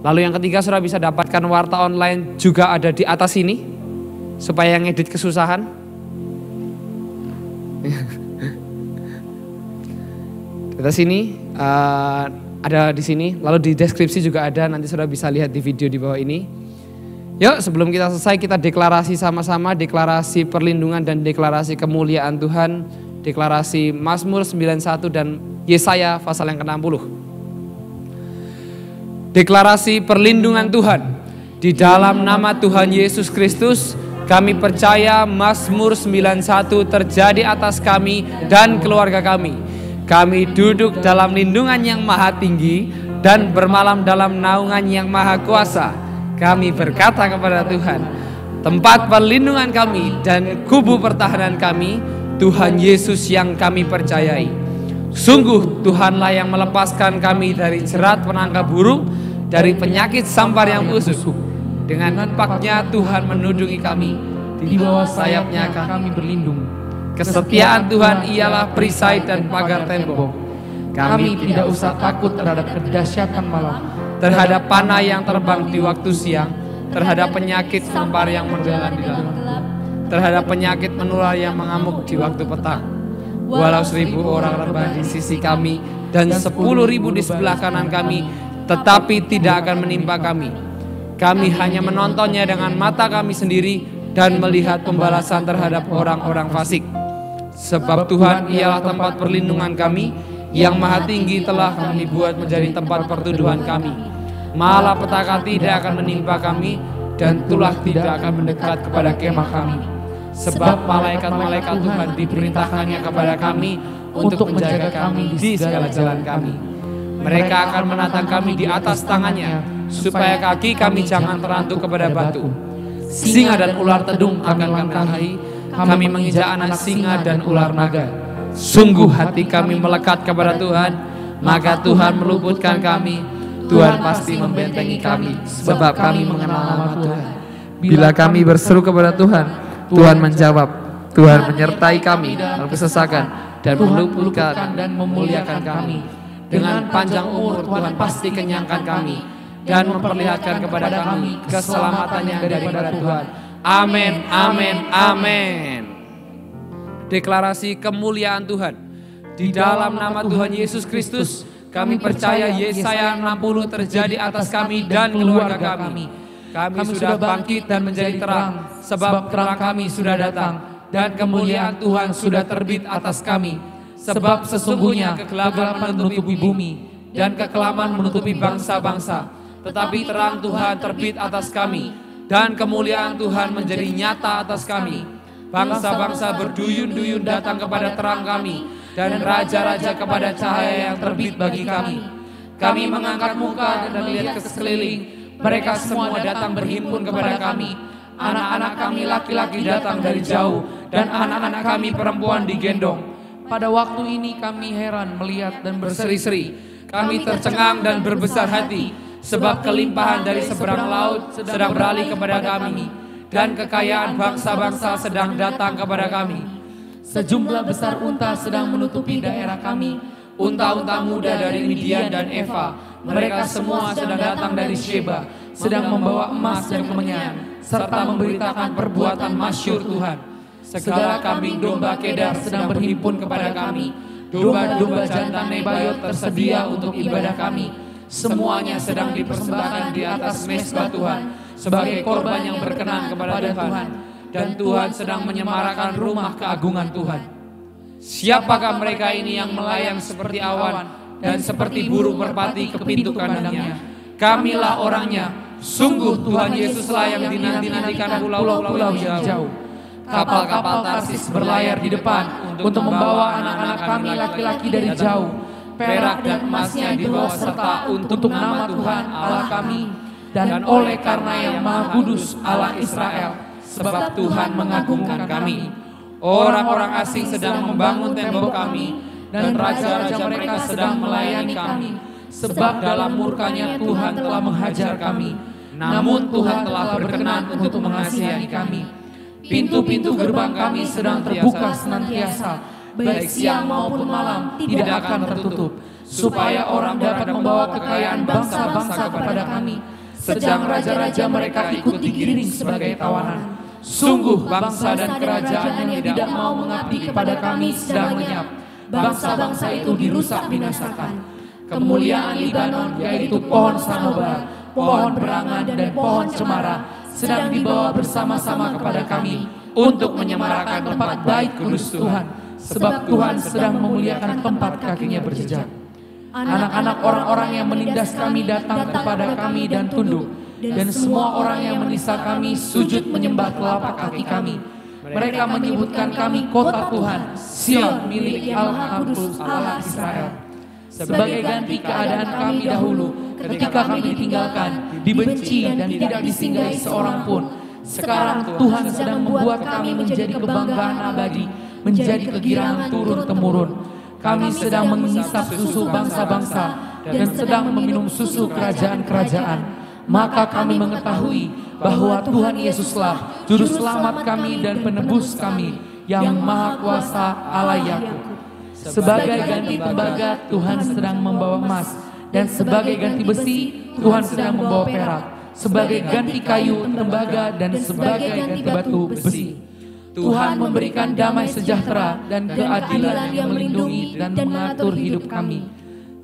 Lalu yang ketiga, saudara bisa dapatkan warta online juga ada di atas ini supaya yang edit kesusahan. Di atas sini ada di sini, lalu di deskripsi juga ada, nanti saudara bisa lihat di video di bawah ini. Yuk, sebelum kita selesai, kita deklarasi sama-sama, deklarasi perlindungan dan deklarasi kemuliaan Tuhan, deklarasi Mazmur 91 dan Yesaya pasal yang ke-60. Deklarasi perlindungan Tuhan. Di dalam nama Tuhan Yesus Kristus, kami percaya Mazmur 91 terjadi atas kami dan keluarga kami. Kami duduk dalam lindungan yang maha tinggi dan bermalam dalam naungan yang maha kuasa. Kami berkata kepada Tuhan, tempat perlindungan kami dan kubu pertahanan kami, Tuhan Yesus yang kami percayai. Sungguh Tuhanlah yang melepaskan kami dari jerat penangkap burung, dari penyakit sampar yang busuk. Dengan empaknya Tuhan menudungi kami, di bawah sayapnya kami berlindung. Kesetiaan Tuhan ialah perisai dan pagar tembok. Kami tidak usah takut terhadap kedahsyatan malam, terhadap panah yang terbang di waktu siang, terhadap penyakit sampar yang menjalar di dalam gelap, terhadap penyakit menular yang mengamuk di waktu petang. Walau 1.000 orang rebah di sisi kami dan 10.000 di sebelah kanan kami, tetapi tidak akan menimpa kami. Kami hanya menontonnya dengan mata kami sendiri dan melihat pembalasan terhadap orang-orang fasik. Sebab Tuhan ialah tempat perlindungan kami, yang maha tinggi telah kami buat menjadi tempat pertuduhan kami. Malapetaka tidak akan menimpa kami, dan tulah tidak akan mendekat kepada kemah kami. Sebab malaikat-malaikat Tuhan diperintahkannya kepada kami untuk menjaga kami di segala jalan kami. Mereka akan menatang kami di atas tangannya, supaya kaki kami jangan terantuk kepada batu. Singa dan ular tedung akan kami kalahi, kami menginjak anak singa dan ular naga. Sungguh hati kami melekat kepada Tuhan, maka Tuhan meluputkan kami. Tuhan pasti membentengi kami, sebab kami mengenal nama Tuhan. Bila kami berseru kepada Tuhan, Tuhan menjawab. Tuhan menyertai kami dalam kesesakan dan meluputkan dan memuliakan kami. Dengan panjang umur Tuhan pasti kenyangkan kami dan memperlihatkan kepada kami keselamatan yang daripada Tuhan. Amin, amin, amin. Deklarasi kemuliaan Tuhan. Di dalam nama Tuhan Yesus Kristus, kami percaya Yesaya 60 terjadi atas kami dan keluarga kami. Kami sudah bangkit dan menjadi terang, sebab terang kami sudah datang, dan kemuliaan Tuhan sudah terbit atas kami. Sebab sesungguhnya kegelapan menutupi bumi, dan kekelaman menutupi bangsa-bangsa. Tetapi terang Tuhan terbit atas kami, dan kemuliaan Tuhan menjadi nyata atas kami. Bangsa-bangsa berduyun-duyun datang kepada terang kami, dan raja-raja kepada cahaya yang terbit bagi kami. Kami mengangkat muka dan melihat ke sekeliling, mereka semua datang berhimpun kepada kami. Anak-anak kami laki-laki datang dari jauh, dan anak-anak kami perempuan digendong. Pada waktu ini kami heran melihat dan berseri-seri. Kami tercengang dan berbesar hati, sebab kelimpahan dari seberang laut sedang beralih kepada kami, dan kekayaan bangsa-bangsa sedang datang kepada kami. Sejumlah besar unta sedang menutupi daerah kami, unta-unta muda dari Midian dan Eva. Mereka semua sedang datang dari Sheba, sedang membawa emas dan kemenyan, serta memberitakan perbuatan masyhur Tuhan. Segala kambing domba Kedar sedang berhimpun kepada kami. Domba-domba jantan Nebayot tersedia untuk ibadah kami. Semuanya sedang dipersembahkan di atas mezbah Tuhan sebagai korban yang berkenan kepada Tuhan. Dan Tuhan sedang menyemarakan rumah keagungan Tuhan. Siapakah mereka ini yang melayang seperti awan dan seperti burung merpati ke pintu kandangnya. Kamilah orangnya, sungguh Tuhan Yesuslah yang dinanti-nantikan pulau-pulau yang jauh. Kapal-kapal Tarsis berlayar di depan untuk membawa anak-anak kami laki-laki dari jauh. Perak dan emasnya dibawa serta untuk nama Tuhan Allah kami dan oleh karena yang Maha Kudus Allah Israel, sebab Tuhan mengagungkan kami. Orang-orang asing sedang membangun tembok kami dan raja-raja mereka sedang melayani kami. Sebab dalam murkanya Tuhan telah menghajar kami, namun Tuhan telah berkenan untuk mengasihi kami. Pintu-pintu gerbang kami sedang terbuka senantiasa, baik siang maupun malam tidak akan tertutup, supaya orang dapat membawa kekayaan bangsa-bangsa kepada kami, sedang raja-raja mereka ikut digiring sebagai tawanan. Sungguh bangsa dan kerajaan yang tidak mau mengabdi kepada kami sedang lenyap. Bangsa-bangsa itu dirusak binasakan. Kemuliaan Libanon, yaitu pohon sanobar, pohon berangan dan pohon cemara, sedang dibawa bersama-sama kepada kami untuk menyemarakan tempat bait kudus Tuhan, sebab Tuhan sedang memuliakan tempat kakinya berjejak. Anak-anak orang-orang yang menindas kami datang kepada kami dan tunduk, dan semua orang yang menista kami sujud menyembah telapak kaki kami. Mereka menyebutkan kami kota Tuhan, Sion milik Allah Kudus Allah Israel. Sebagai ganti keadaan kami dahulu, ketika kami ditinggalkan, dibenci dan tidak disinggahi seorang pun, sekarang Tuhan sedang membuat kami menjadi kebanggaan abadi, menjadi kegirangan turun-temurun. Kami sedang mengisap susu bangsa-bangsa dan sedang meminum susu kerajaan-kerajaan. Maka kami mengetahui bahwa Tuhan Yesuslah Juru Selamat kami dan Penebus kami, yang Maha Kuasa Allah Yakub. Sebagai ganti tembaga Tuhan sedang membawa emas, dan sebagai ganti besi Tuhan sedang membawa perak. Sebagai ganti kayu tembaga dan sebagai ganti batu besi. Tuhan memberikan damai sejahtera dan keadilan yang melindungi dan mengatur hidup kami.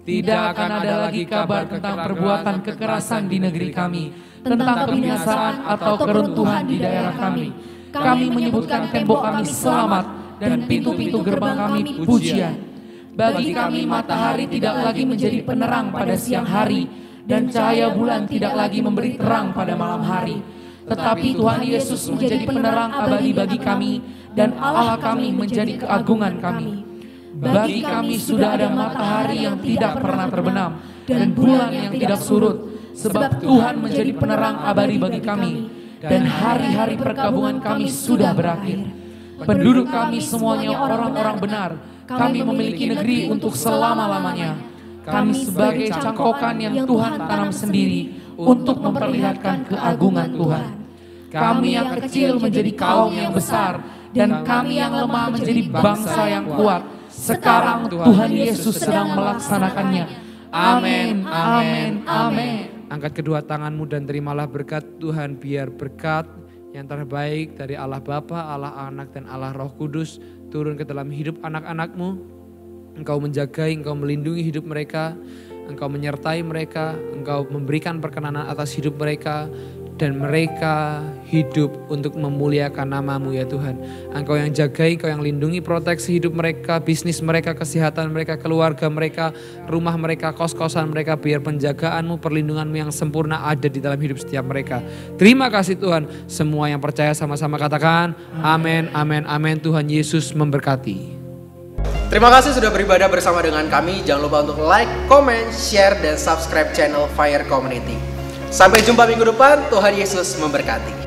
Tidak akan ada lagi kabar tentang perbuatan kekerasan di negeri kami, tentang pembinasaan atau keruntuhan di daerah kami. Kami menyebutkan tembok kami selamat dan pintu-pintu gerbang kami pujian. Bagi kami matahari tidak lagi menjadi penerang pada siang hari, dan cahaya bulan tidak lagi memberi terang pada malam hari. Tetapi Tuhan Yesus menjadi penerang abadi bagi kami, dan Allah kami menjadi keagungan kami. Bagi kami sudah ada matahari yang tidak pernah terbenam, dan bulan yang tidak surut, sebab Tuhan menjadi penerang abadi bagi kami, dan hari-hari perkabungan kami sudah berakhir. Penduduk kami semuanya orang-orang benar. Kami memiliki negeri untuk selama-lamanya. Kami sebagai cangkokan yang Tuhan tanam sendiri untuk memperlihatkan keagungan Tuhan. Kami yang kecil menjadi kaum yang besar, dan kami yang lemah menjadi bangsa yang kuat. Sekarang Tuhan Yesus sedang melaksanakannya. Amin, amin, amin. Angkat kedua tanganmu dan terimalah berkat Tuhan, biar berkat yang terbaik dari Allah Bapa, Allah Anak, dan Allah Roh Kudus turun ke dalam hidup anak-anakmu. Engkau menjagai, engkau melindungi hidup mereka, engkau menyertai mereka, engkau memberikan perkenanan atas hidup mereka, dan mereka hidup untuk memuliakan nama-Mu ya Tuhan. Engkau yang jagai, engkau yang lindungi, proteksi hidup mereka, bisnis mereka, kesehatan mereka, keluarga mereka, rumah mereka, kos-kosan mereka, biar penjagaan-Mu, perlindungan-Mu yang sempurna ada di dalam hidup setiap mereka. Terima kasih Tuhan. Semua yang percaya sama-sama katakan amin, amin, amin. Tuhan Yesus memberkati. Terima kasih sudah beribadah bersama dengan kami. Jangan lupa untuk like, comment, share, dan subscribe channel Fire Community. Sampai jumpa minggu depan. Tuhan Yesus memberkati.